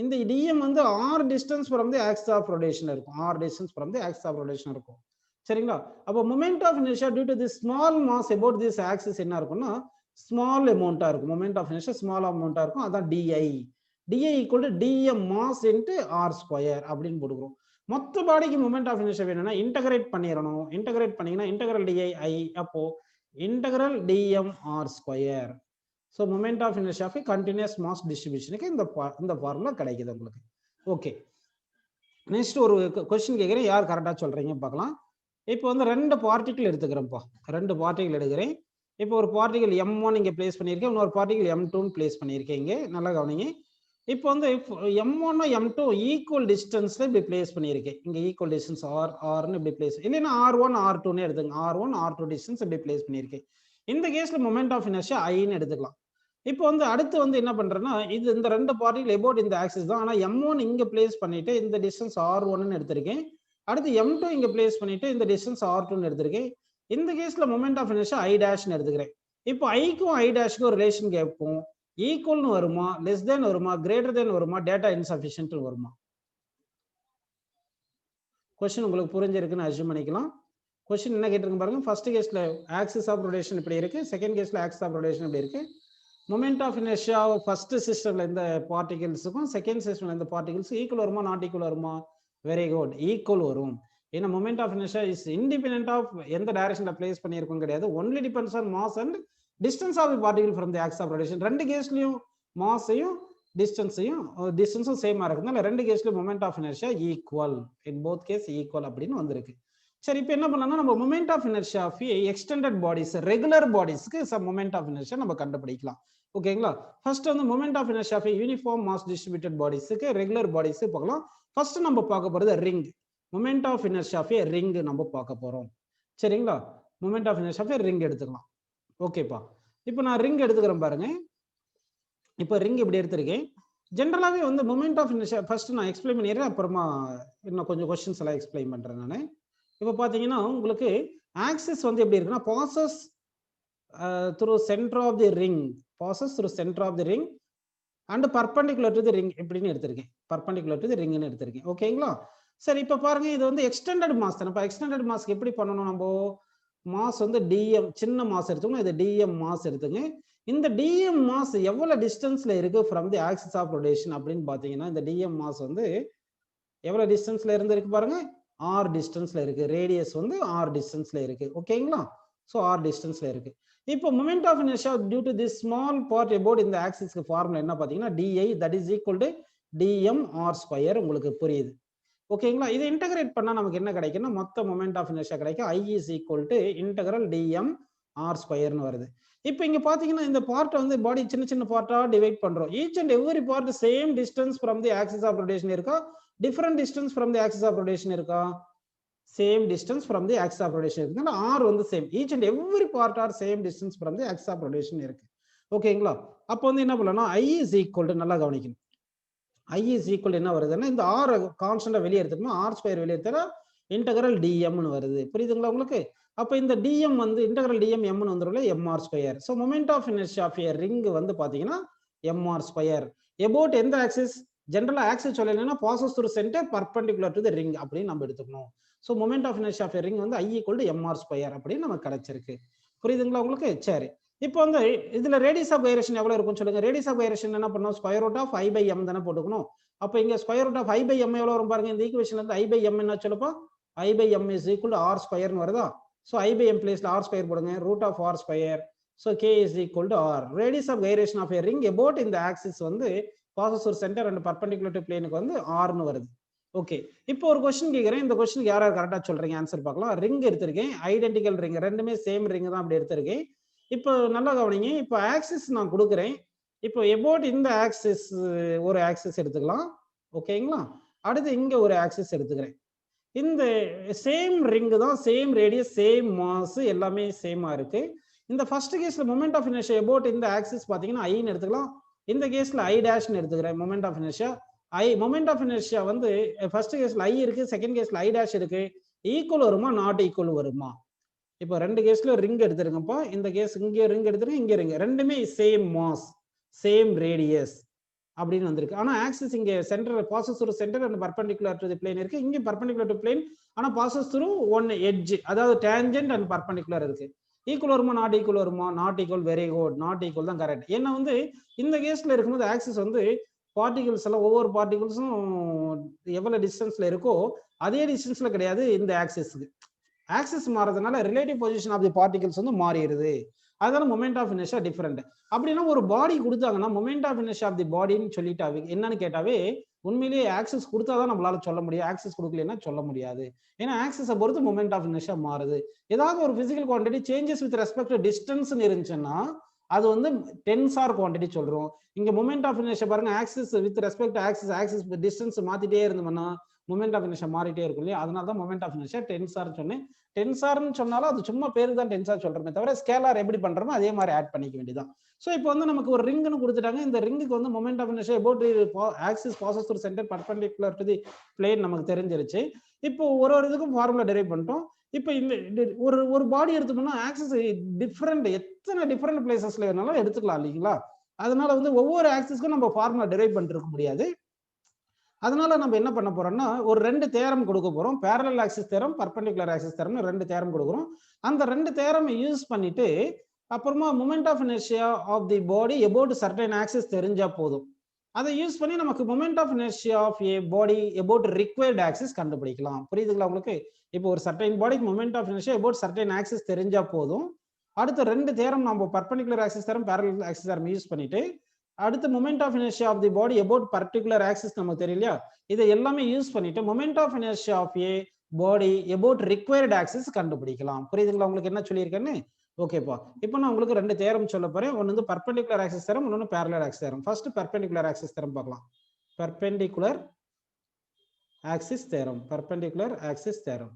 இந்த டிஎம் வந்து r distance from the axis of rotation இருக்கும். r distance from the axis of rotation இருக்கும். சரிங்களா? அப்போ moment of inertia due to this small mass about this axis என்ன இருக்கும்னா ஸ்மால் அமௌண்டா இருக்கும். மொமெண்ட் ஆஃப் இனர்ஷியா ஸ்மால் அமௌண்டா இருக்கும். அதான் dI. DI equal to dm mass into R square அப்படின்னு போட்டுக்கிறோம். மொத்த பாடிக்கு மொமெண்ட் ஆஃப் இனர்ஷியா வேணும்னா இன்டகிரேட் பண்ணிடணும். இன்டகிரேட் பண்ணீங்கன்னா இன்டகிரல் டிஐ ஐ, அப்போ integral D M R square. So moment of inertia of continuous mass டிஸ்ட்ரிபியூஷனுக்கு இந்த ஃபார்முலா கிடைக்குது உங்களுக்கு. ஓகே, நெக்ஸ்ட் ஒரு கொஸ்டின் கேட்குறேன், யார் கரெக்டாக சொல்றீங்க பார்க்கலாம். இப்போ வந்து ரெண்டு பார்ட்டிகிள் எடுத்துக்கிறேன்ப்பா, ரெண்டு பார்ட்டிகிள் எடுக்கிறேன். இப்போ ஒரு பார்ட்டிகிள் M1 இங்கே பிளேஸ் பண்ணியிருக்கேன், இன்னொரு பார்ட்டிகிள் M2 பிளேஸ் பண்ணியிருக்கேன். இங்கே நல்லா கவனிங்க. இப்போ வந்து M1 M2 ஈக்குவல் டிஸ்டன்ஸ்ல இப்படி பிளேஸ் பண்ணியிருக்கேன். இங்கே ஈக்குவல் டிஸ்டன்ஸ் ஆர்னு இப்படி பிளேஸ், இல்லைன்னா R1 R2ன்னு எடுத்துங்க. R1 R2 டிஸ்டன்ஸ் இப்படி பிளேஸ் பண்ணியிருக்கேன். இந்த கேஸ்ல மொமெண்ட் ஆஃப் இனர்ஷியா ஐன்னு எடுத்துக்கலாம். இப்போ வந்து அடுத்து வந்து என்ன பண்றேன்னா, இது இந்த ரெண்டு பார்ட்டிகிள் எபோட் இந்த ஆக்சிஸ் தான். ஆனால் M1 இங்கே பிளேஸ் பண்ணிட்டு இந்த டிஸ்டன்ஸ் R1ன்னு எடுத்திருக்கேன். அடுத்து M2 இங்கே பிளேஸ் பண்ணிட்டு இந்த டிஸ்டன்ஸ் R2ன்னு எடுத்திருக்கேன். இந்த கேஸ்ல மொமெண்ட் ஆஃப் இனர்ஷியா I டேஷ்னு எடுத்துக்கிறேன். இப்போ ஐக்கும் I டேஷ்க்கும் ஒரு ரிலேஷன் கேட்போம். ஈக்குவல்னு வருமா, லெஸ் தேன் வருமா, கிரேட்டர் தேன் வருமா, டேட்டா இன்சஃபிஷியன்ட் வருமா? கொஸ்டின் உங்களுக்கு புரிஞ்சிருக்குன்னு அஸ்யூம் பண்ணிக்கலாம். கொஸ்டின் என்ன கேட்டிருக்கு பாருங்க. ஃபர்ஸ்ட் கேஸ்ல ஆக்சிஸ் ஆஃப் ரொட்டேஷன் இப்படி இருக்கு, செகண்ட் கேஸ்ல ஆக்சிஸ் ஆஃப் ரொட்டேஷன் இப்படி இருக்கு. மொமெண்ட் ஆஃப் இனர்ஷியா ஃபர்ஸ்ட் சிஸ்டம்ல இந்த பார்ட்டிகல்ஸுக்கும் செகண்ட் சிஸ்டம்ல இந்த பார்ட்டிகல்ஸ் ஈக்குவல் வருமா, நாட் ஈக்குவல் வருமா? வெரி குட், ஈக்குவல் வரும். ஏன்னா moment of inertia is independent of எந்த டைரக்ஷன்ல பிளேஸ் பண்ணியிருக்கும் கிடையாது. Only depends on mass and distance of the particle from the axis of rotation. ரெண்டு கேஸ்லயும் மாஸையும் டிஸ்டன்ஸும் சேமா இருக்குதுனால ரெண்டு கேஸ்லயும் moment of inertia equal, in both case equal அப்படின்னு வந்திருக்கு. சரி, இப்போ என்ன பண்ணலாம்னா நம்ம moment of inertia of extended bodies, regular பாடிஸ்க்கு some moment of inertia நம்ம கண்டுபிடிக்கலாம். ஓகேங்களா? ஃபர்ஸ்ட் வந்து moment of inertia of uniform mass distributed பாடிஸ்க்கு, ரெகுலர் பாடிஸ் பார்க்கலாம். ஃபர்ஸ்ட் நம்ம பார்க்க போறது ring. Moment of inertia of ring நம்ம பார்க்க போறோம். சரிங்களா? Moment of inertia of ring எடுத்துக்கலாம். ஓகேப்பா, இப்போ நான் ரிங் எடுத்துக்கிறேன் பாருங்க. இப்போ ரிங் இப்படி எடுத்திருக்கேன். ஜென்ரலாகவே வந்து மொமெண்ட் ஆஃப் இனர்ஷியா ஃபர்ஸ்ட் நான் எக்ஸ்பிளைன் பண்ணிடுறேன், அப்புறமா இன்னும் கொஞ்சம் கொஸ்டின்ஸ் எல்லாம் எக்ஸ்பிளைன் பண்றேன் நான். இப்போ பார்த்தீங்கன்னா உங்களுக்கு ஆக்சிஸ் வந்து எப்படி இருக்குன்னா, passes through centre of the ring, passes through centre of the ring and perpendicular to the ring இப்படின்னு எடுத்திருக்கேன். பர்பெண்டிகுலர் டு தி ரிங்னு எடுத்திருக்கேன். ஓகேங்களா? சரி, இப்போ பாருங்க, இது வந்து எக்ஸ்டெண்டட் மாஸ் தானே. இப்போ எக்ஸ்டெண்டட் மாஸ்க்கு எப்படி பண்ணணும் நம்ம? மாஸ் வந்து டிஎம், சின்ன மாஸ் எடுத்துக்கணும். இது டிஎம் மாஸ் எடுத்துங்க. இந்த டிஎம் மாஸ் எவ்வளவு டிஸ்டன்ஸ்ல இருக்கு from the axis of rotation அப்படின்னு பாத்தீங்கன்னா, இந்த டிஎம் மாஸ் வந்து எவ்வளவு டிஸ்டன்ஸ்ல இருந்து இருக்கு பாருங்க, ஆர் டிஸ்டன்ஸ்ல இருக்கு. ரேடியஸ் வந்து ஆர் டிஸ்டன்ஸ்ல இருக்கு. ஓகேங்களா? ஸோ ஆர் டிஸ்டன்ஸ்ல இருக்கு. இப்போ moment of inertia due to this small part about இந்த ஆக்சிஸ்க்கு ஃபார்முலா என்ன பாத்தீங்கன்னா, dI that is equal to dm R square. உங்களுக்கு புரியுது? ஓகேங்களா? இதை இன்டகிரேட் பண்ணா நமக்கு என்ன கிடைக்கும்னா, மொத்த மொமெண்ட் ஆஃப் இனர்ஷியா கிடைக்கும். I is equal to integral D M R ஸ்கொயர்னு வருது. இப்போ இங்க பாத்தீங்கன்னா இந்த பார்ட் வந்து பாடி சின்ன சின்ன பார்ட்டா டிவைட் பண்றோம். Each and every part same distance from the axis of rotation இருக்கா, different distance from the axis of rotation இருக்கா? Same distance from the axis of rotation இருக்குன்னா ஆர் வந்து same. Each and every part are same distance from the axis of rotation இருக்கு. ஓகேங்களா? அப்போ வந்து என்ன பண்ணலாம், ஐ இஸ் ஈக்குவல் டு, நல்லா கவனிக்கணும், ஐ இஸ் ஈக்குவல் என்ன வருதுன்னா, இந்த ஆர் கான்ஸ்டன்டா வெளியே எடுத்துட்டோம்னா ஆர் ஸ்கொயர் வெளியே எடுத்தா இன்டகிரல் டிஎம்னு வருது. புரியுதுங்களா உங்களுக்கு? அப்போ இந்த டிஎம் வந்து இன்டகிரல் டிஎம் எம்னு வந்துரும்ல, M R square. So moment of inertia of a ring வந்து பாத்தீங்கன்னா எம்ஆர் ஸ்கொயர். எபோட் எந்த ஆக்சிஸ்? ஜென்ரலா ஆக்சிஸ் சொல்லலைன்னா passes through centre perpendicular to the ring அப்படின்னு நம்ம எடுத்துக்கணும். So moment of inertia of a ring வந்து I equal to M R square அப்படின்னு நமக்கு கிடைச்சிருக்கு. புரியுதுங்களா உங்களுக்கு? சரி, இப்போ வந்து இதுல ரேடியஸ் ஆஃப் கைரேஷன் எவ்வளவு இருக்கும் சொல்லுங்க. ரேடியஸ் ஆஃப் கைரேஷன் என்ன பண்ணணும், square root of I by M தானே போட்டுக்கணும். அப்போ இங்க square root of I by M எவ்வளவு வரும் பாருங்க. இந்த ஈக்குவேஷன்ல இருந்து ஐ பை எம் என்ன சொல்லப்போ, I by M is equal to R ஸ்கொயர்னு வருதா. ஸோ ஐ பை எம் பிளேஸ்ல ஆர் ஸ்கொயர் போடுங்க, root of R square. So K is equal to R. Radius of gyration of a ring about இந்த axis வந்து passes ஒரு centre and perpendicular to பிளேனுக்கு வந்து ஆர்னு வருது. ஓகே, இப்போ ஒரு கொஸ்டின் கேட்குறேன். இந்த கொஸ்டினுக்கு யார் யார் கரெக்டாக சொல்றீங்க ஆன்சர் பார்க்கலாம். ரிங் எடுத்திருக்கேன், ஐடென்டிக்கல் ரிங், ரெண்டுமே சேம் ரிங் தான் அப்படி எடுத்திருக்கேன். இப்போ நல்லா கவனிங்க, இப்போ ஆக்சிஸ் நான் கொடுக்குறேன். இப்போ எபோட் இந்த ஆக்சிஸ் ஒரு ஆக்சிஸ் எடுத்துக்கலாம். ஓகேங்களா? அடுத்து இங்க ஒரு ஆக்சிஸ் எடுத்துக்கிறேன். இந்த சேம் ரிங் தான், சேம் ரேடியஸ், சேம் மாஸ், எல்லாமே சேமா இருக்கு. இந்த ஃபர்ஸ்ட் கேஸ்ல மொமெண்ட் ஆஃப் இனர்ஷியா அபவுட் இந்த ஆக்சிஸ் பாத்தீங்கன்னா ஐன்னு எடுத்துக்கலாம். இந்த கேஸ்ல ஐ டேஷ்னு எடுத்துக்கிறேன். Moment of inertia I, moment of inertia வந்து ஃபர்ஸ்ட் கேஸ்ல ஐ இருக்கு, செகண்ட் கேஸ்ல ஐ டேஷ் இருக்கு. ஈக்குவல் வருமா, நாட் ஈக்குவல் வருமா? இப்போ ரெண்டு கேஸ்ல ரிங் எடுத்துருங்கப்பா. இந்த கேஸ் இங்கே ரிங் எடுத்துருங்க, இங்கே ரிங், ரெண்டுமே சேம் மாஸ், சேம் ரேடியஸ் அப்படின்னு வந்திருக்கு. ஆனா ஆக்சிஸ் இங்க centre bosses through centre and perpendicular to the plane இருக்கு. இங்க பர்பெண்டிகுலர் டு பிளேன், ஆனா பாசஸ் த்ரூ ஒன் எட்ஜ், அதாவது டேஞ்சென்ட் அண்ட் பர்பெண்டிகுலர் இருக்கு. ஈக்குவல் வருமா, நாட் ஈக்குவல் வருமா? Not equal. Very good, not equal தான் கரெக்ட். ஏன்னா வந்து இந்த கேஸ்ல இருக்கும்போது ஆக்சிஸ் வந்து பார்ட்டிகல்ஸ் எல்லாம் ஒவ்வொரு பார்ட்டிகல்ஸும் எவ்வளவு டிஸ்டன்ஸ்ல இருக்கோ அதே டிஸ்டன்ஸ்ல கிடையாது இந்த ஆக்சிஸ்க்கு. ஆக்சிஸ் மாறதுனால relative position of the particles வந்து மாறிடுது. அதனால மொமெண்ட் ஆஃப் இனர்ஷியா டிஃபரெண்ட். அப்படின்னா ஒரு பாடி கொடுத்தாங்கன்னா moment of inertia of the பாடின்னு சொல்லிட்டாவே என்னன்னு கேட்டாவே உண்மையிலேயே ஆக்சிஸ் கொடுத்தாதான் நம்மளால சொல்ல முடியும், ஆக்சிஸ் கொடுக்கலன்னா சொல்ல முடியாது. ஏன்னா ஆக்சிஸை பொறுத்து மொமெண்ட் ஆஃப் இனர்ஷியா மாறுது. ஏதாவது ஒரு physical quantity changes with respect to distance இருந்துச்சுன்னா அது வந்து டென்சார் குவான்டிட்டி சொல்றோம். இங்க மொமெண்ட் ஆஃப் இனர்ஷியா பாருங்க, axis with respect to axis distance மாத்திட்டே இருந்தோம்னா மொமெண்ட் ஆஃப் இனர்ஷியா மாறிட்டே இருக்கும் இல்லையா? அதனால தான் மொமெண்ட் ஆஃப் இனர்ஷியா டென்சார் சொன்னேன். டென்சார்னு சொன்னாலும் அது சும்மா பேருக்கு தான் டென்சார் சொல்றோமே தவிர ஸ்கேலார் எப்படி பண்றோமோ அதே மாதிரி ஆட் பண்ணிக்க வேண்டியதான். ஸோ இப்போ வந்து நமக்கு ஒரு ரிங்னு கொடுத்துட்டாங்க. இந்த ரிங்குக்கு வந்து moment of inertia about axis passes through centre perpendicular to the plane நமக்கு தெரிஞ்சிருச்சு. இப்போ ஒரு இதுக்கும் ஃபார்முலா டெரைவ் பண்ணிட்டோம். இப்போ ஒரு பாடி எடுத்துட்டோம்னா ஆக்சிஸ் டிஃப்ரெண்ட், எத்தனை டிஃப்ரெண்ட் பிளேசஸ்ல வேணாலும் எடுத்துக்கலாம் இல்லைங்களா? அதனால வந்து ஒவ்வொரு ஆக்சிஸ்க்கும் நம்ம ஃபார்முலா டெரைவ் பண்ணிருக்க முடியாது. அதனால நம்ம என்ன பண்ண போறோம்னா ஒரு 2 தேரம் கொடுக்க போறோம். Parallel axis theorem, perpendicular axis தேரம்னு 2 தேரம் கொடுக்குறோம். அந்த 2 தேரம் யூஸ் பண்ணிட்டு அப்புறமா moment of inertia of the body about certain axis தெரிஞ்சா போதும். அதை யூஸ் பண்ணி நமக்கு moment of inertia of a body about required axis கண்டுபிடிக்கலாம். புரியுதுங்களா உங்களுக்கு? இப்போ ஒரு சர்டைன் பாடிக்கு moment of inertia about certain axis தெரிஞ்சா போதும். அடுத்த 2 தேரம் நம்ம perpendicular axis theorem, parallel axis theorem use பண்ணிட்டு அடுத்து moment of inertia of the body about particular axis நமக்கு தெரியலையா? இதை எல்லாமே யூஸ் பண்ணிட்டு moment of inertia of a body about required axis கண்டுபிடிக்கலாம். புரியுதுங்களா உங்களுக்கு என்ன சொல்லியிருக்கேன்னு? ஓகேப்பா. இப்போ நான் உங்களுக்கு 2 தேரம் சொல்ல போறேன். ஒன்னு வந்து பர்பெண்டிகுலர் ஆக்சிஸ் தேரம், இன்னொன்னு parallel axis theorem. First perpendicular axis theorem பார்க்கலாம். Perpendicular axis theorem, perpendicular axis theorem.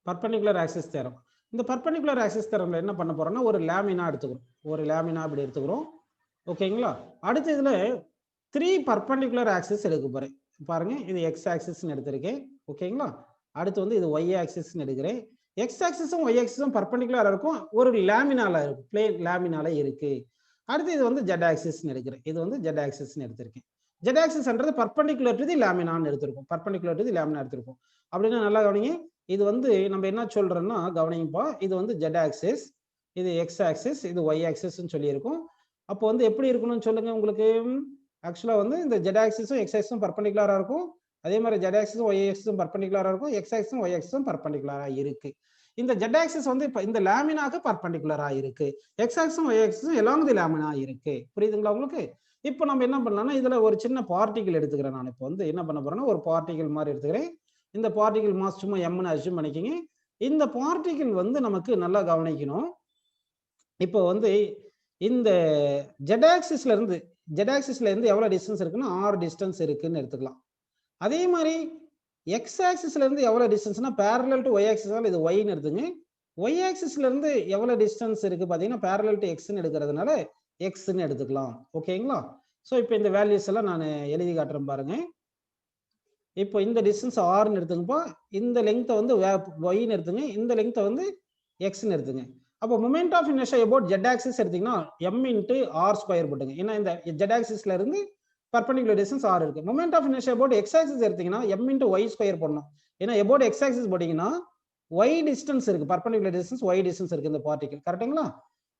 Perpendicular axis theorem. இந்த பர்பெண்டிகுலர் ஆக்சிஸ் தேரம்ல என்ன பண்ண போறோம்னா ஒரு லேமினா எடுத்துக்கிறோம். ஒரு லேமினா இப்படி எடுத்துக்கிறோம். ஓகேங்களா? அடுத்து இதுல 3 பர்பெண்டிகுலர் ஆக்சிஸ் எடுக்க போறேன். பாருங்க, இது எக்ஸ் ஆக்சிஸ்னு எடுத்திருக்கேன். ஓகேங்களா? அடுத்து வந்து இது ஒய் ஆக்சிஸ்னு எடுக்கிறேன். எக்ஸ் ஆக்சிஸும் ஒய் ஆக்சிஸும் பர்பெண்டிகுலரா இருக்கும், ஒரு லேமினால இருக்கும், பிளேன் லேமினால இருக்கு. அடுத்து இது வந்து ஜெட் ஆக்சிஸ்னு எடுக்கிறேன். இது வந்து ஜெட் ஆக்சிஸ்னு எடுத்திருக்கேன். ஜெட் ஆக்சிஸ்ன்றது பர்பெண்டிகுலர் டு தி லேமினான்னு எடுத்திருக்கோம். பர்பெண்டிகுலர் டு தி லேமினா எடுத்திருக்கோம். அப்படின்னா நல்லா கவனிங்க. இது வந்து நம்ம என்ன சொல்றோம்னா கவனிப்பா, இது வந்து ஜெட் ஆக்சிஸ், இது எக்ஸ் ஆக்சிஸ், இது ஒய் ஆக்சிஸ்ன்னு சொல்லியிருக்கோம். அப்போ வந்து எப்படி இருக்கணும்னு சொல்லுங்க உங்களுக்கு? ஆக்சுவலா வந்து இந்த ஜெட் ஆக்சிஸும் எக்ஸ் ஆக்சிஸும் பர்பெண்டிகுலரா இருக்கும். அதே மாதிரி ஜெட் ஆக்சிஸும் ஒய் ஆக்சிஸும் பர்பெண்டிகுலரா இருக்கும். எக்ஸ் ஆக்சிஸும் ஒய் ஆக்சிஸும் பர்பெண்டிகுலரா இருக்கு. இந்த ஜெட் ஆக்சிஸ் வந்து இந்த லேமினாக்கு பர்பெண்டிகுலரா இருக்கு. எக்ஸ் ஆக்சிஸும் ஒய் ஆக்சிஸும் எலாங் தி லேமினா இருக்கு. புரியுதுங்களா உங்களுக்கு? இப்போ நம்ம என்ன பண்ணலாம்னா இதுல ஒரு சின்ன பார்ட்டிகல் எடுத்துக்கிறேன். நான் இப்போ வந்து என்ன பண்ண போறேன்னா ஒரு பார்ட்டிகல் மாதிரி எடுத்துக்கிறேன். இந்த பார்ட்டிகல் மாஸ் சும்மா எம்னு அஸ்யூம் பண்ணிக்கிங்க. இந்த பார்ட்டிகல் வந்து நமக்கு நல்லா கவனிக்கணும். இப்போ வந்து இந்த ஜெட் ஆக்சிஸ்ல இருந்து எவ்வளவு டிஸ்டன்ஸ் இருக்குன்னா ஆர் டிஸ்டன்ஸ் இருக்குன்னு எடுத்துக்கலாம். அதே மாதிரி எக்ஸ் ஆக்சிஸ்ல இருந்து எவ்வளவு டிஸ்டன்ஸ்னா பேரலல் டு ஒய் ஆக்சிஸ், இது ஒய்ன்னு எடுத்துங்க. ஒய் ஆக்சிஸ்ல இருந்து எவ்வளவு டிஸ்டன்ஸ் இருக்கு பாத்தீங்கன்னா பேரலல் டு எக்ஸ்ன்னு எடுக்கிறதுனால எக்ஸ்ன்னு எடுத்துக்கலாம். ஓகேங்களா? ஸோ இப்போ இந்த வேல்யூஸ் எல்லாம் நான் எழுதி காட்டுறேன் பாருங்க. இப்போ இந்த டிஸ்டன்ஸ் ஆர்ன்னு எடுத்துங்கப்பா, இந்த லெங்த்தை வந்து ஒய்ன்னு எடுத்துங்க, இந்த லெங்த்தை வந்து எக்ஸ்ன்னு எடுத்துங்க. அப்போ moment of inertia about Z axis எடுத்தீங்கன்னா எம் இன்ட்டு ஆர் ஸ்கொயர் போட்டுங்க. ஏன்னா இந்த ஜெட் ஆக்சிஸ்ல இருந்து பர்பெண்டிகுலர் டிஸ்டன்ஸ் ஆர் இருக்கு. Moment of inertia about X axis எடுத்தீங்கன்னா எம் இன்ட்டு ஒய் ஸ்கொயர் போடணும். ஏன்னா அபௌட் எக்ஸ் ஆக்சிஸ் போட்டீங்கன்னா ஒய் டிஸ்டன்ஸ் இருக்கு, பர்பெண்டிகுலர் டிஸ்டன்ஸ் ஒய் டிஸ்டன்ஸ் இருக்கு இந்த பார்ட்டிகல். கரெக்ட்டுங்களா?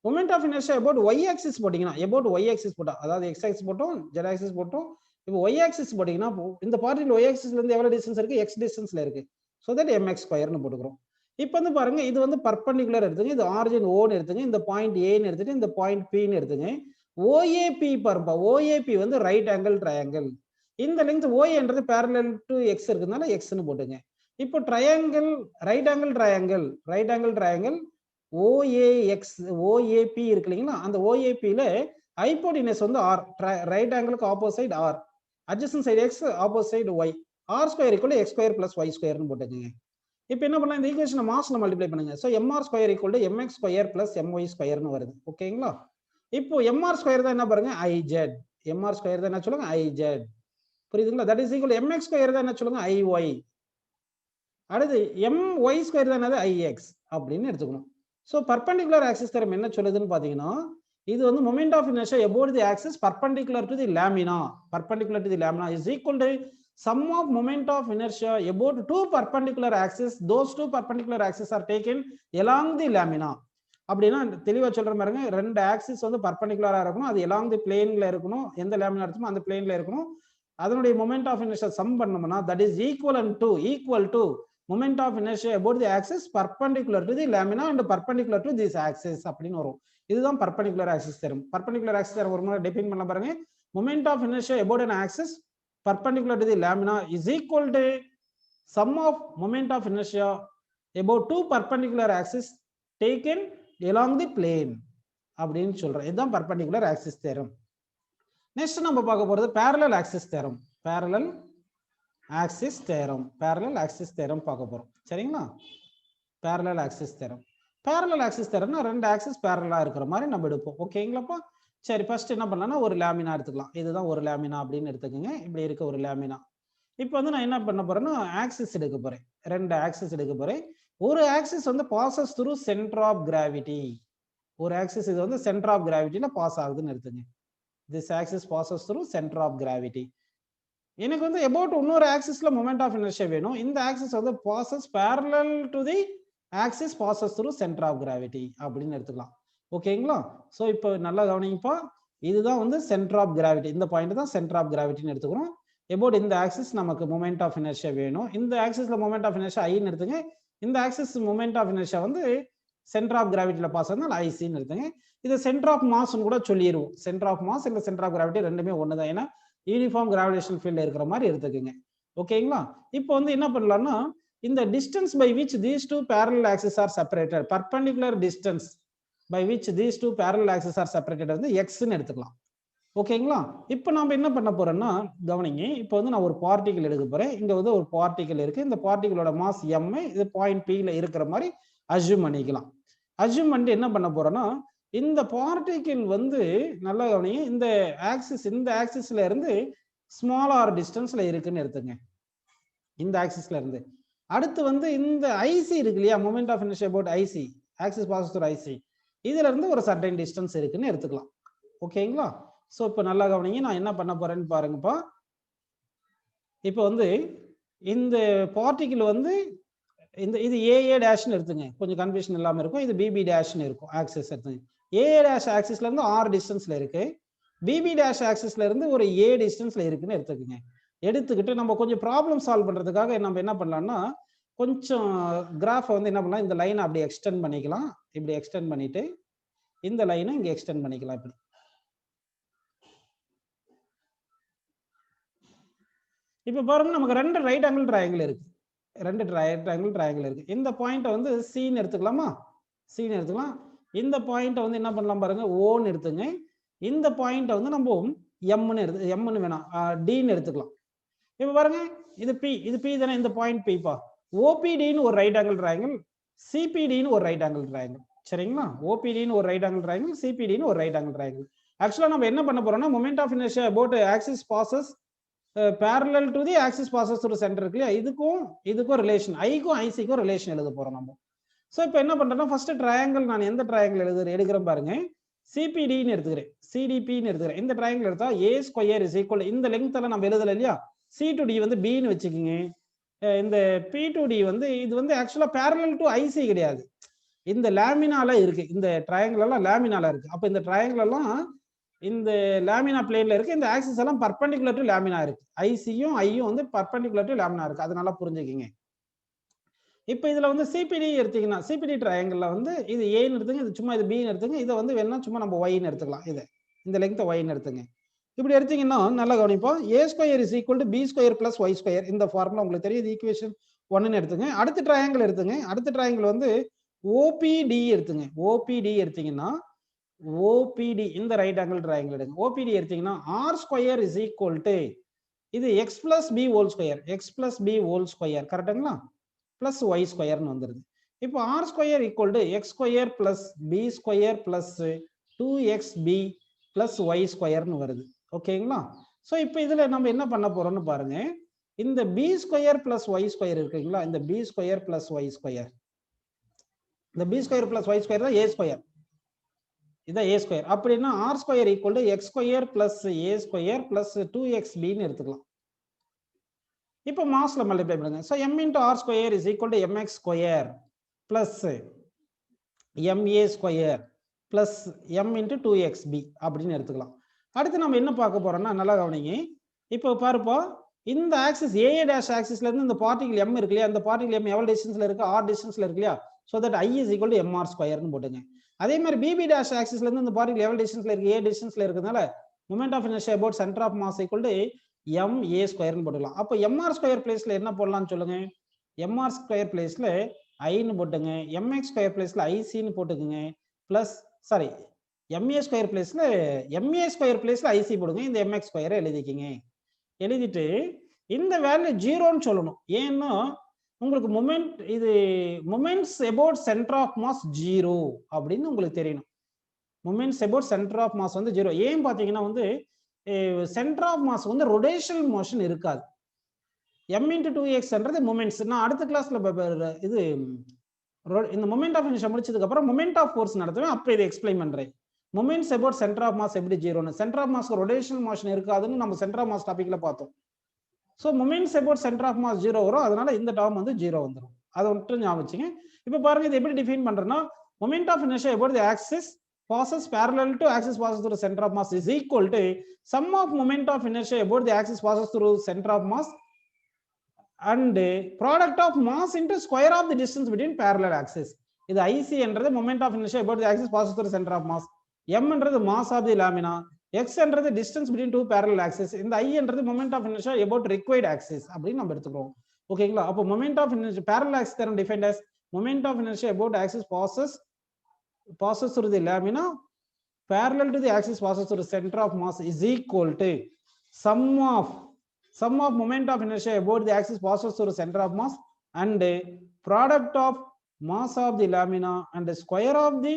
Moment of inertia about Y axis போட்டீங்கன்னா அபௌட் ஒய் ஆக்சிஸ் போட்டா, அதாவது எக்ஸ் ஆக்சிஸ் போட்டோம், ஜெட் ஆக்சிஸ் போட்டோம், இப்போ ஒய் ஆக்சிஸ் போட்டீங்கன்னா இந்த பார்ட்டிகல் ஒய் ஆக்சிஸ்ல இருந்து எவ்வளவு டிஸ்டன்ஸ் இருக்கு? எக்ஸ் டிஸ்டன்ஸ்ல இருக்கு. ஸோ தட் mx ஸ்கொயர்னு போட்டுக்கிறோம். இப்போ வந்து பாருங்க, இது வந்து பர்பெண்டிகுலர் எடுத்துங்க, இது ஆரிஜின் ஓன்னு எடுத்துங்க, இந்த பாயிண்ட் ஏன்னு எடுத்துட்டு இந்த பாயிண்ட் பின்னு எடுத்துங்க. ஓஏபி பாருப்பா, ஓஏபி வந்து ரைட் ஆங்கிள் ட்ரையாங்கிள். இந்த லெங்த் ஓஏன்றது பேரலல் டு எக்ஸ் இருக்குதுனால எக்ஸ்ன்னு போட்டுங்க. இப்போ triangle right angle triangle O A X O A P இருக்கு இல்லைங்களா? அந்த ஓஏபியில ஹைப்போடினஸ் வந்து ஆர், ரைட் ஆங்கிளுக்கு opposite R, adjacent side X, opposite side Y, R square equal X square plus Y ஸ்கொயர்னு போட்டுக்கோங்க. இப்போ என்ன பண்ணலாம், இந்த ஈக்குவேஷனை மாஸ்ல மல்டிப்ளை பண்ணுங்க. So M R square equal to M X square plus M Y ஸ்கொயர்னு வருது. ஓகேங்களா? இப்போ எம்ஆர் ஸ்கொயர் தான் என்ன பாருங்க ஐஜெட், எம்ஆர் ஸ்கொயர் தான் என்ன சொல்லுங்க ஐஜெட். புரியுதுங்களா? That is equal MX square தான் என்ன சொல்லுங்க ஐஒய். அடுத்து எம்ஒய் ஸ்கொயர் தான் என்னது ஐஎக்ஸ் அப்படின்னு எடுத்துக்கணும். ஸோ பர்பெண்டிகுலர் ஆக்சிஸ் தேரம் என்ன சொல்லுதுன்னு பாத்தீங்கன்னா, இது வந்து moment of inertia about the axis perpendicular to the lamina, perpendicular to the lamina is equal to sum of moment of inertia about two perpendicular axes. Those two perpendicular axes are taken along the lamina. அப்படின்னா தெளிவா சொல்ற பாருங்க, ரெண்டு axis வந்து பர்பெண்டிகுலரா இருக்கணும், அது along the planeல இருக்கணும், எந்த லேமினா எடுத்தோமோ அந்த பிளேன்ல இருக்கணும். அதனுடைய மொமெண்ட் ஆஃப் இனர்ஷியா சம் பண்ணோம்னா that is equal to moment of inertia about the axis perpendicular to the lamina and perpendicular to this axis அப்படின்னு வரும். இதுதான் perpendicular axis theorem. Perpendicular axis theorem ஒரு முறை டிஃபைன் பண்ண பாருங்க. Moment of inertia about an axis perpendicular to the lamina is equal to sum of moment of inertia about two perpendicular axes taken along the plane அப்படின்னு சொல்றோம். இதுதான் perpendicular axis theorem. Next நம்ம பார்க்க போறது parallel axis theorem. parallel axis theorem பார்க்க போறோம். சரிங்களா? parallel axis theorem. parallel axis theoremனா ரெண்டு ஆக்சிஸ் parallel-ஆ இருக்கிற மாதிரி நம்ம எடுப்போம். ஓகேங்களாப்பா? சரி, ஃபர்ஸ்ட் என்ன பண்ணலாம்னா ஒரு லாமினா எடுத்துக்கலாம். இதுதான் ஒரு லாமினா அப்படின்னு எடுத்துக்கோங்க. இப்படி இருக்க ஒரு லாமினா. இப்போ வந்து நான் என்ன பண்ண போறேன்னா ஆக்சிஸ் எடுக்க போறேன். ரெண்டு ஆக்சிஸ் எடுக்க போறேன். ஒரு ஆக்சிஸ் வந்து passes through center of gravity. ஒரு ஆக்சிஸ் இது வந்து center of gravity-ல பாஸ் ஆகுதுன்னு எடுத்துங்க. this axis passes through center of gravity. எனக்கு வந்து about இன்னொரு ஆக்சிஸ்ல moment of inertia வேணும். இந்த ஆக்சிஸ் வந்து passes parallel to the axis passes through center of gravity அப்படின்னு எடுத்துக்கலாம். ஓகேங்களா? சோ இப்போ நல்லா கவனிங்கப்பா. இதுதான் வந்து center of gravity. இந்த பாயிண்ட் தான் center of gravity-ன்னு எடுத்துக்கிறோம். about இந்த ஆக்சிஸ் நமக்கு moment of inertia வேணும். இந்த ஆக்சிஸ்ல moment of inertia I ன்னு எடுத்துங்க. இந்த ஆக்சிஸ் moment of inertia வந்து center of gravity-ல பாஸ் ஆகுதுனால IC ன்னு எடுத்துங்க. இது center of mass ன்னு கூட சொல்லிடுவோம். center of mass இல்ல center of gravity ரெண்டுமே ஒண்ணுதான். ஏன்னா யூனிஃபார்ம் கிராவிடேஷனல் ஃபீல்ட்ல இருக்கிற மாதிரி எடுத்துக்கங்க. ஓகேங்களா? இப்போ வந்து என்ன பண்ணலாம்னா இந்த distance by which these two parallel axes are separated, perpendicular distance by which these two parallel axes are separated வந்து x ன்னு எடுத்துக்கலாம். ஓகேங்களா? இப்போ நாம என்ன பண்ண போறோம்னா கவனிங்க. இப்போ வந்து நான் ஒரு பார்ட்டிகிள் எடுக்க போறேன். இங்க வந்து ஒரு பார்ட்டிகிள் இருக்கு. இந்த பார்ட்டிகிளோட மாஸ் m, இது பாயிண்ட் p ல இருக்கிற மாதிரி அஸ்யூம் பண்ணிக்கலாம். அஸ்யூம் பண்ணிட்டு என்ன பண்ண போறோம்னா இந்த பார்ட்டிகிள் வந்து நல்லா கவனிங்க. இந்த ஆக்சிஸ்ல இருந்து ஸ்மாலர் டிஸ்டன்ஸ்ல இருக்குன்னு எடுத்துங்க. இந்த ஆக்சிஸ்ல இருந்து அடுத்து வந்து இந்த ஐசி இருக்கு இல்லையா, moment of inertia about IC, axis passes through IC, இதுல இருந்து ஒரு சர்டைன் டிஸ்டன்ஸ் இருக்குன்னு எடுத்துக்கலாம். ஓகேங்களா? சோ இப்போ நல்லா கவனிங்க. நான் என்ன பண்ண போறேன்னு பாருங்கப்பா. இப்போ வந்து இந்த பார்ட்டிகிள் வந்து இது ஏஏ டேஷ்னு எடுத்துங்க. கொஞ்சம் கன்ஃபியூஷன் இல்லாம இருக்கும். இது பிபி டேஷ்னு இருக்கும். ஆக்சிஸ் எடுத்துங்க. ஏஏ டேஷ் ஆக்சிஸ்ல இருந்து ஆர் டிஸ்டன்ஸ்ல இருக்கு. பிபி டேஷ் ஆக்சிஸ்ல இருந்து ஒரு ஏ டிஸ்டன்ஸ்ல இருக்குன்னு எடுத்துக்கோங்க. எடுத்துக்கிட்டு நம்ம கொஞ்சம் ப்ராப்ளம் சால்வ் பண்றதுக்காக நம்ம என்ன பண்ணலாம்னா கொஞ்சம் கிராஃபை வந்து என்ன பண்ணலாம், இந்த லைனை அப்படி எக்ஸ்டெண்ட் பண்ணிக்கலாம். இப்படி எக்ஸ்டெண்ட் பண்ணிட்டு இந்த லைனை இங்க எக்ஸ்டெண்ட் பண்ணிக்கலாம். இப்படி இப்ப பாருங்க, நமக்கு ரெண்டு ரைட் ஆங்கிள் ட்ரையாங்கிள் இருக்கு. இந்த பாயிண்ட்டை வந்து சின்னு எடுத்துக்கலாமா? சின்னு எடுத்துக்கலாம். இந்த பாயிண்ட்டை வந்து என்ன பண்ணலாம் பாருங்க, ஓன்னு எடுத்துங்க. இந்த பாயிண்ட்டை வந்து நம்ம எம்னு வேணாம், டின்னு எடுத்துக்கலாம். இப்ப பாருங்க, இது பி தானே, இந்த பாயிண்ட் பிப்பா. ஓபிடின்னு ஒரு ரைட் ஆங்கிள் ட்ரையாங்கிள், சிபிடின்னு ஒரு ரைட் ஆங்கிள் ட்ரையாங்கிள். சரிங்களா? ஓபிடின்னு ஒரு ரைட் ஆங்கிள் ட்ரையாங்கிள், சிபிடின்னு ஒரு ரைட் ஆங்கிள் ட்ரையாங்கிள். ஆக்சுவலா நம்ம என்ன பண்ண போறோம்னா moment of inertia about axis passes parallel to the axis passes through center இருக்கு இல்லையா, இதுக்கும் ரிலேஷன், ஐக்கும் ஐசிக்கும் ரிலேஷன் எழுத போறோம் நம்ம. ஸோ இப்போ என்ன பண்றேன்னா ஃபர்ஸ்ட் ட்ரையாங்கிள், நான் எந்த ட்ரையாங்கிள் எடுக்கிறேன் பாருங்க, சிபிடின்னு எடுத்துக்கிறேன், சிடிபின்னு எடுத்துக்கிறேன். இந்த ட்ரையாங்கிள் எடுத்தா ஏ ஸ்கொயர் இஸ் ஈக்குவல், இந்த லெங்த் எல்லாம் நம்ம எழுதல இல்லையா, சி டு டி வந்து பின்னு வச்சுக்கோங்க. இந்த பி டு டி வந்து இது வந்து ஆக்சுவலா parallel to ஐசி கிடையாது, இந்த லேமினால இருக்கு. இந்த ட்ரையாங்கிள் எல்லாம் லேமினால இருக்கு. அப்ப இந்த ட்ரையாங்கிள் எல்லாம் இந்த லேமினா பிளேன்ல இருக்கு. இந்த ஆக்சிஸ் எல்லாம் பர்பெண்டிகுலர் டு லேமினா இருக்கு. ஐசியும் ஐயும் வந்து பர்பெண்டிகுலர் டு லேமினா இருக்கு. அதனால புரிஞ்சுக்கிங்க. இப்போ இதுல வந்து சிபிடி எடுத்தீங்கன்னா, சிபிடி ட்ரையாங்கிள்ல வந்து இது ஏன்னு எடுத்துங்க, இது சும்மா இது பின்னு எடுத்துங்க. இதை வந்து வேணா சும்மா நம்ம ஒய்ன்னு எடுத்துக்கலாம். இதை இந்த லெங்த்தை ஒய்ன்னு எடுத்துங்க. இப்படி எடுத்தீங்கன்னா நல்லா கவனிப்போம். A square is equal to B square plus Y square. இந்த ஃபார்முலா உங்களுக்கு தெரியுது, ஈக்குவேஷன் 1ன்னு எடுத்துங்க. அடுத்த ட்ரையாங்கிள் எடுத்துங்க. அடுத்த ட்ரையாங்கிள் வந்து ஓபிடி எடுத்துங்க. ஓபிடி எடுத்தீங்கன்னா ஓபிடி இந்த ரைட் ஆங்கிள் ட்ரையாங்கிள் எடுங்க. ஓபிடி எடுத்தீங்கன்னா R square is equal to இது X plus B whole square, X plus B whole square கரெக்டுங்களா, பிளஸ் ஒய் ஸ்கொயர்னு வந்துருது. இப்போ R square equal to X square plus B square plus 2xb plus Y ஸ்கொயர்னு வருது. ஓகேங்களா? So இப்போ இதுல நம்ம என்ன பண்ண போறோம்னு பாருங்க, இந்த B square plus Y square இருக்குங்களா, இந்த B square plus Y square, இந்த B square plus Y square தான் ஏ ஸ்கொயர், இதான் ஏ ஸ்கொயர். அப்படின்னா R square equal to X square plus A square plus 2xbன்னு எடுத்துக்கலாம். இப்போ மாஸ்ல மல்டிப்ளை பண்ணுங்க. So M into R square is equal to M X square plus M A square plus M into 2xb அப்படின்னு எடுத்துக்கலாம். அடுத்து நம்ம என்ன பார்க்க போறோம்னா நல்லா கவனிங்க. இப்போ பாருப்பா, இந்த ஆக்சிஸ் ஏஏ டேஷ் ஆக்சிஸ்ல இருந்து இந்த பார்ட்டிகல் எம் இருக்கு இல்லையா, அந்த பார்ட்டிகல் எம் எவ்வளவு டிஸ்டன்ஸ்ல இருக்கு, ஆர் டிஸ்டன்ஸ்ல இருக்கு இல்லையா, so that I is equal to MR ஸ்கொயர்னு போட்டுங்க. அதே மாதிரி பிபி டேஷ் ஆக்சிஸ்ல இருந்து இந்த பார்ட்டிகல் எவ்வளவு டிஸ்டன்ஸ்ல இருக்கு, ஏ டிஸ்டன்ஸ்ல இருக்கிறதுனால moment of inertia about centre of mass equal to M a ஸ்கொயர்னு போட்டுக்கலாம். அப்போ எம்ஆர் ஸ்கொயர் பிளேஸ்ல என்ன போடலாம்னு சொல்லுங்க. எம்ஆர் ஸ்கொயர் பிளேஸ்ல ஐன்னு போட்டுங்க, எம்எக்ஸ் ஸ்கொயர் பிளேஸ்ல ஐசின்னு போட்டுக்குங்க, பிளஸ் சாரி எம்ஏ ஸ்கொயர் பிளேஸ்ல எம்ஏ ஸ்கொயர் பிளேஸ்ல ஐசி போடுங்க, இந்த எம்எக்ஸ் ஸ்கொயரை எழுதிக்கிங்க. எழுதிட்டு இந்த வேல்யூ ஜீரோன்னு சொல்லணும். ஏன்னா உங்களுக்கு மொமெண்ட் இது moments about centre of mass zero அப்படின்னு உங்களுக்கு தெரியணும். Moments about centre of mass வந்து ஜீரோ. ஏன் பார்த்தீங்கன்னா வந்து சென்டர் ஆஃப் மாஸ் வந்து ரொட்டேஷனல் மோஷன் இருக்காது. m into 2xன்றது மொமெண்ட்ஸ். நான் அடுத்த கிளாஸ்ல இது இந்த மொமெண்ட் ஆஃப் இனர்ஷியா முடிச்சதுக்கு அப்புறம் மொமெண்ட் ஆஃப் ஃபோர்ஸ் நடத்துவேன், அப்போ இதை எக்ஸ்பிளைன் பண்றேன். Moments about centre of mass எப்படி ஜீரோன்னு, சென்டர் ஆஃப் மாஸ்க்கு ரொட்டேஷனல் மோஷன் இருக்காதுன்னு நம்ம சென்டர் ஆஃப் மாஸ் டாபிக்ல பார்த்தோம். So moments about centre of mass zero வரும், அதனால இந்த டேர்ம் வந்து ஜீரோ வந்துடும். அதை மட்டும் ஞாபகம் வச்சுங்க. இப்போ பாருங்க இது எப்படி டிஃபைன் பண்றேன்னா, moment of inertia about the axis passes parallel to axis passes through the center of mass is equal to sum of moment of inertia about the axis passes through center of mass and product of mass into square of the distance between parallel axis. இது IC என்றது moment of inertia about the axis passes through the center of mass, m என்றது mass of the lamina, x என்றது distance between two parallel axis, இந்த I என்றது moment of inertia about required axis அப்படின்னு நம்ம எடுத்துக்கிறோம். ஓகேங்களா? அப்போ moment of inertia parallel axis theorem defined as moment of inertia about axis passes through the lamina parallel to the axis passes through the center of mass is equal to sum of moment of inertia about the axis passes through the center of mass and product of mass of the lamina and the square of the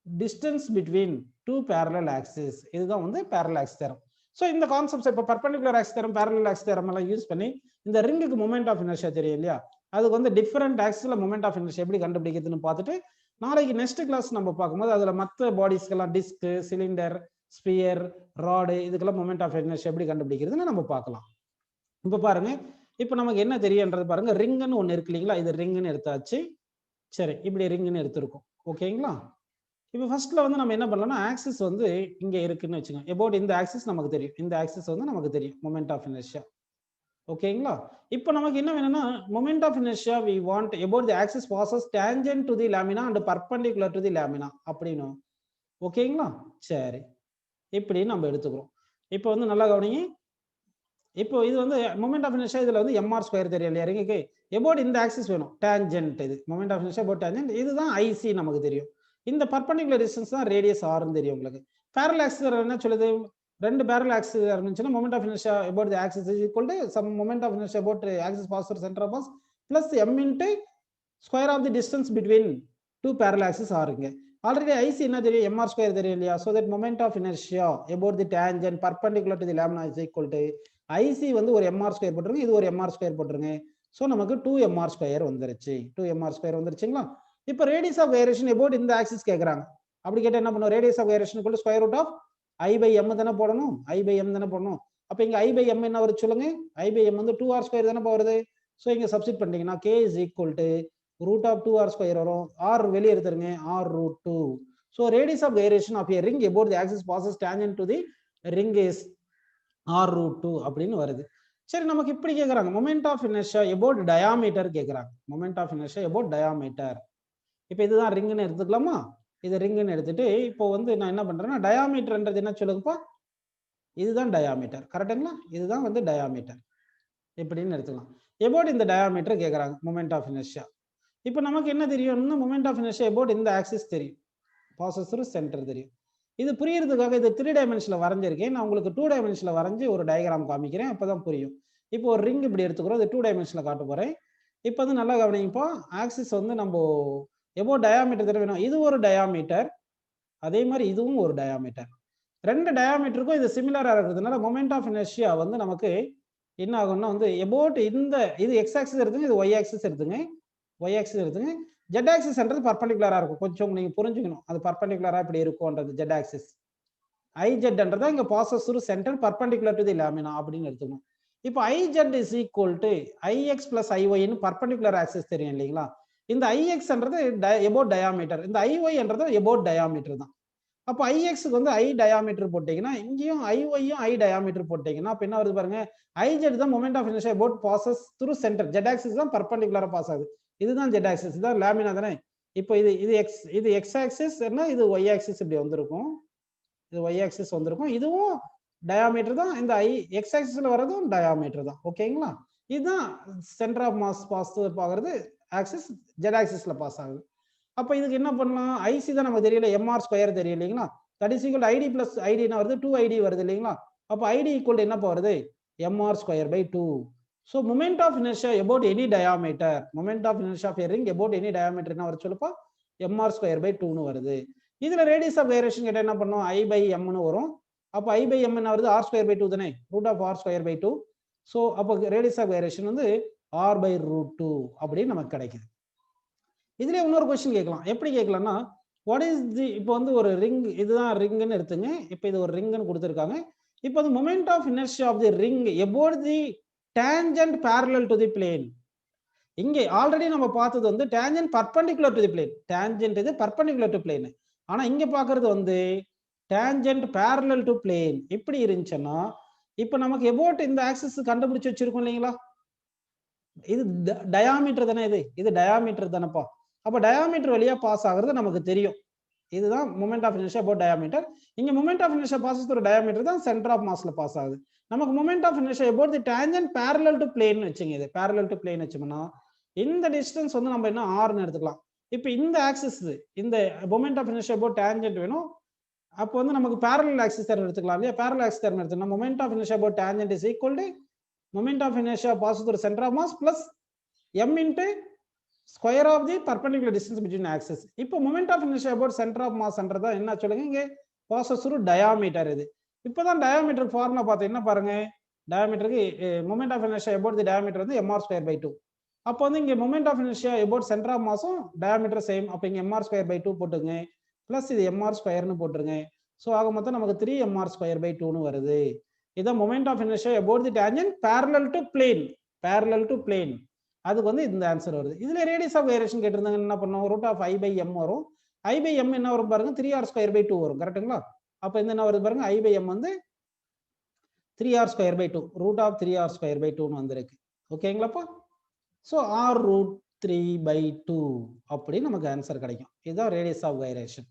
distance between two parallel axes. இதுதான் வந்து parallel axis theorem. So இந்த concepts இப்போ perpendicular axis theorem, parallel axis theorem எல்லாம் use பண்ணி இந்த ரிங்குக்கு moment of inertia தெரியும் இல்லையா, அதுக்கு வந்து டிஃபரெண்ட் ஆக்சிஸ்ல மொமெண்ட் ஆஃப் இனர்ஷியா எப்படி கண்டுபிடிக்கிறதுன்னு பார்த்துட்டு நாளைக்கு நெக்ஸ்ட் கிளாஸ் நம்ம பார்க்கும்போது அதுல மற்ற பாடிஸ்க்கெல்லாம் டிஸ்க், சிலிண்டர், ஸ்பியர், ராடு இதுக்கெல்லாம் மொமெண்ட் ஆஃப் இனர்ஷியா எப்படி கண்டுபிடிக்கிறதுன்னு நம்ம பார்க்கலாம். இப்போ பாருங்க, இப்போ நமக்கு என்ன தெரியுன்றது பாருங்க. ரிங்குன்னு ஒன்று இருக்கு இல்லைங்களா, இது ரிங்குன்னு எடுத்தாச்சு. சரி, இப்படி ரிங்குன்னு எடுத்திருக்கோம். ஓகேங்களா? இப்போ ஃபர்ஸ்ட்ல வந்து நம்ம என்ன பண்ணலாம்னா, ஆக்சிஸ் வந்து இங்க இருக்குன்னு வச்சுக்கோங்க. அபவுட் இந்த ஆக்சிஸ் நமக்கு தெரியும், இந்த ஆக்சிஸ் வந்து நமக்கு தெரியும் மொமெண்ட் ஆஃப் இனர்ஷியா. ஓகேங்களா? இப்போ நமக்கு என்ன வேணும்னா, moment of inertia we want about the axis passes tangent to the lamina and perpendicular to the lamina அப்படின்னு. ஓகேங்களா? சரி, இப்படி நம்ம எடுத்துக்கிறோம். இப்போ வந்து நல்லா கவனிங்க. இப்போ இது வந்து மொமெண்ட் ஆஃப் இனர்ஷியா, இதுல வந்து mr ஸ்கொயர் தெரியும் இல்லையா ரிங்குக்கு. about இந்த ஆக்சிஸ் வேணும், டேஞ்சென்ட். இது moment of inertia about tangent, இதுதான் ஐசி நமக்கு தெரியும். இந்த பர்பண்டிகுலர் டிஸ்டன்ஸ் தான் ரேடியஸ் ஆர்னு தெரியும் உங்களுக்கு. parallel axis என்ன சொல்லுது, ரெண்டு parallel axis இருந்துச்சுன்னா moment of inertia about the axis is equal to some moment of inertia about axis passes through center of mass plus m into square of the distance between two parallel axes ஆருங்க. Already IC என்ன தெரியும், mr square தெரியும் இல்லையா. so that moment of inertia about the tangent perpendicular to the lamina is equal to IC வந்து ஒரு mr square போட்டுருங்க, இது ஒரு mr ஸ்கொயர் போட்டுருங்க. ஸோ நமக்கு 2mr ஸ்கொயர் வந்துருச்சு. 2mr ஸ்கொயர் வந்துருச்சுங்களா? இப்போ ரேடியஸ் ஆஃப் கைரேஷன் about இந்த ஆக்சிஸ் கேட்குறாங்க. அப்படி கேட்டால் என்ன பண்ணுவோம், radius of gyration equal to square root of I/m தானே போடணும், I/m தானே போடணும். அப்போ இங்கே I/m என்ன வருது சொல்லுங்க, I/m வந்து 2r ஸ்கொயர் தானே வருது. ஸோ இங்கே சப்ஸ்டிட் பண்ணிட்டீங்கன்னா k is equal to root of 2r square வரும், r வெளியே எடுத்துருங்க, r root 2. So radius of gyration of a ring about the axis passes tangent to the ring is r root 2 அப்படின்னு வருது. சரி, நமக்கு இப்படி கேட்குறாங்க moment of inertia about diameter கேட்குறாங்க. Moment of inertia about diameter. இப்போ இதுதான் ரிங்குன்னு எடுத்துக்கலாமா, இது ரிங்குன்னு எடுத்துட்டு இப்போ வந்து நான் என்ன பண்றேன்னா, டயாமீட்டர்ன்றது என்ன சொல்லுங்கப்பா, இதுதான் டயாமீட்டர். கரெக்டுங்களா? இதுதான் வந்து டயாமீட்டர் இப்படின்னு எடுத்துக்கலாம். எபோட் இந்த டயாமீட்டர் கேட்குறாங்க மொமெண்ட் ஆஃப் இனர்ஷியா. இப்போ நமக்கு என்ன தெரியும்னா, மொமெண்ட் ஆஃப் இனர்ஷியா எபோட் இந்த ஆக்சிஸ் தெரியும், பாசஸ் த்ரூ சென்டர் தெரியும். இது புரியறதுக்காக இது 3 டைமென்ஷன்ல வரைஞ்சிருக்கேன். நான் உங்களுக்கு 2 டைமென்ஷன்ல வரைஞ்சி ஒரு டயக்ராம் காமிக்கிறேன், அப்பதான் புரியும். இப்போ ஒரு ரிங் இப்படி எடுத்துக்கிறோம், இது 2 டைமென்ஷன்ல காட்ட போறேன். இப்போ வந்து நல்லா கவனிங்கப்பா, ஆக்சிஸ் வந்து நம்ம எபோ டயாமீட்டர் தெரியும், இது ஒரு டயாமீட்டர், அதே மாதிரி இதுவும் ஒரு டயாமீட்டர். ரெண்டு டயாமீட்டருக்கும் இது சிமிலரா இருக்கிறதுனால மொமெண்ட் ஆஃப் இனர்ஷியா வந்து நமக்கு என்ன ஆகும்னா வந்து எபோட் இந்த இது எக்ஸ் ஆக்சிஸ் எடுத்துங்க, இது ஒய் ஆக்சிஸ் எடுத்துங்க, ஒய் ஆக்சிஸ் எடுத்துங்க. ஜெட் ஆக்சிஸ்ன்றது பர்பண்டிகுலரா இருக்கும், கொஞ்சம் நீங்க புரிஞ்சுக்கணும், அது பர்பண்டிகுலரா இப்படி இருக்கும்ன்றது ஜெட் ஆக்சிஸ். ஐஜெட்ன்றதா இங்க passes through centre perpendicular to the lamina அப்படின்னு எடுத்துக்கணும். இப்போ IZ is equal to IX plus ஐஒய்னு பர்பண்டிகுலர் ஆக்சிஸ் தெரியும் இல்லைங்களா. இந்த ஐஎக்ஸ்ன்றது எபோட் டயாமீட்டர், இந்த ஐஒய்ன்றது எபோட் டயாமீட்டர் தான். அப்போ ஐஎக்ஸுக்கு வந்து ஐ டயாமீட்டர் போட்டீங்கன்னா இங்கேயும் ஐஒய்யும் ஐ டயாமீட்டர் போட்டீங்கன்னா அப்போ என்ன வருது பாருங்க ஐஜெட் தான் moment of inertia about passes through centre, Z axis தான் பர்பெண்டிகுலரா பாஸ் ஆகுது. இதுதான் ஜெட் ஆக்சிஸ், இதுதான் லேமினா தானே. இப்போ இது எக்ஸ் ஆக்சிஸ் என்ன, இது ஒய் ஆக்சிஸ் இப்படி வந்திருக்கும், இது ஒய் ஆக்சிஸ் வந்திருக்கும், இதுவும் டயாமீட்டர் தான், இந்த ஐ எக்ஸ் ஆக்சிஸ்ல வர்றதும் டயாமீட்டர் தான். ஓகேங்களா, இதுதான் சென்டர் ஆஃப் மாஸ் பாஸ் பார்க்கறது ஆக்சிஸ், ஜெட் ஆக்சிஸ்ல பாஸ் ஆகுது. அப்போ இதுக்கு என்ன பண்ணலாம், ஐசி தான் நமக்கு தெரியல, எம்ஆர் ஸ்கொயர் தெரியும் இல்லைங்களா, that is equal ID plus ID என்ன வருது, 2ID வருது இல்லைங்களா. அப்போ ஐடி ஈக்குவல் என்ன வருது, mr square by 2. So moment of inertia about any diameter, moment of inertia of a ring about any diameter என்ன வர சொல்லுப்பா, mr square by 2 னு வருது. இதுல radius of gyration கேட்டா என்ன பண்ணும், I by m னு வரும். அப்போ I by m என்ன வருது, r square by 2 தானே, root of r square by 2. So அப்போ radius of gyration வந்து r by root 2 அப்படின்னு நமக்கு கிடைக்குது. இதுல இன்னொரு கொஸ்டின் கேட்கலாம், எப்படி கேட்கலாம்னா வாட் இஸ் தி, இப்போ வந்து ஒரு ரிங், இதுதான் ரிங்னு எடுத்துங்க, இப்போ இது ஒரு ரிங்னு கொடுத்துருக்காங்க. இப்போ the moment of inertia of the ring about the tangent parallel to the plane. இங்கே ஆல்ரெடி நம்ம பார்த்தது வந்து tangent perpendicular to the plane, tangent இது perpendicular to plane. ஆனா இங்க பார்க்கிறது வந்து tangent parallel to plane. இப்படி இருந்துச்சுன்னா இப்போ நமக்கு about இந்த ஆக்சிஸ் கண்டுபிடிச்சு வச்சிருக்கோம் இல்லைங்களா, இது டயாமீட்டர் தானே, இது டயாமீட்டர் தானேப்பா. அப்போ டயாமீட்டர் வழியா பாஸ் ஆகுறது நமக்கு தெரியும், இதுதான் moment of inertia about diameter. இங்க moment of inertia passes through diameter தான் சென்டர் ஆஃப் மாஸ்ல பாஸ் ஆகுது. நமக்கு moment of inertia about the tangent parallel to plane வெச்சீங்க, இது parallel to plane வெச்சோம்னா இந்த டிஸ்டன்ஸ் வந்து நம்ம என்ன r ன்னு எடுத்துக்கலாம். இப்போ இந்த ஆக்சிஸ், இந்த moment of inertia about tangent வேணும், அப்போ வந்து நமக்கு parallel ஆக்சிஸ் தேர்வு எடுத்துக்கலாம் இல்லையா. parallel ஆக்சிஸ் தேர்வு எடுத்தோம்னா moment of inertia about tangent is equal to moment of inertia passes through centre of mass plus m into square of the perpendicular distance between axis. இப்போ moment of inertia about center of mass என்றதா என்ன சொல்லுங்க, இங்க passes through diameter. இது இப்போதான் diameter formula பார்த்து என்ன பாருங்க, diameterக்கு moment of inertia about the diameter வந்து mr square by 2. அப்போ வந்து இங்க moment of inertia about center of massம் diameter same, அப்போ இங்க mr square by 2 போட்டுங்க, பிளஸ் இது mr square னு போட்டுருங்க. ஸோ ஆக மொத்தம் நமக்கு 3mr square by 2 னு வருது. இதான் moment of inertia about the tangent parallel to plane, parallel to plane. அதுக்கு வந்து இந்த ஆன்சர் வருது. இதுல ரேடியஸ் ஆஃப் கைரேஷன் கேட்டிருந்தாங்க, என்ன பண்ணுவோம், ரூட் ஆஃப் I by m வரும். I by m என்ன வரும் பாருங்க, 3r square by 2 வரும், கரெக்ட்டுங்களா. அப்போ இந்த என்ன வருது பாருங்க, I by m வந்து 3r square by 2, root of 3r square by 2 னு வந்திருக்கு. ஓகேங்களாப்பா. ஸோ r root 3 by 2 அப்படி நமக்கு ஆன்சர் கிடைக்கும். இதுதான் ரேடியஸ் ஆஃப் கைரேஷன்.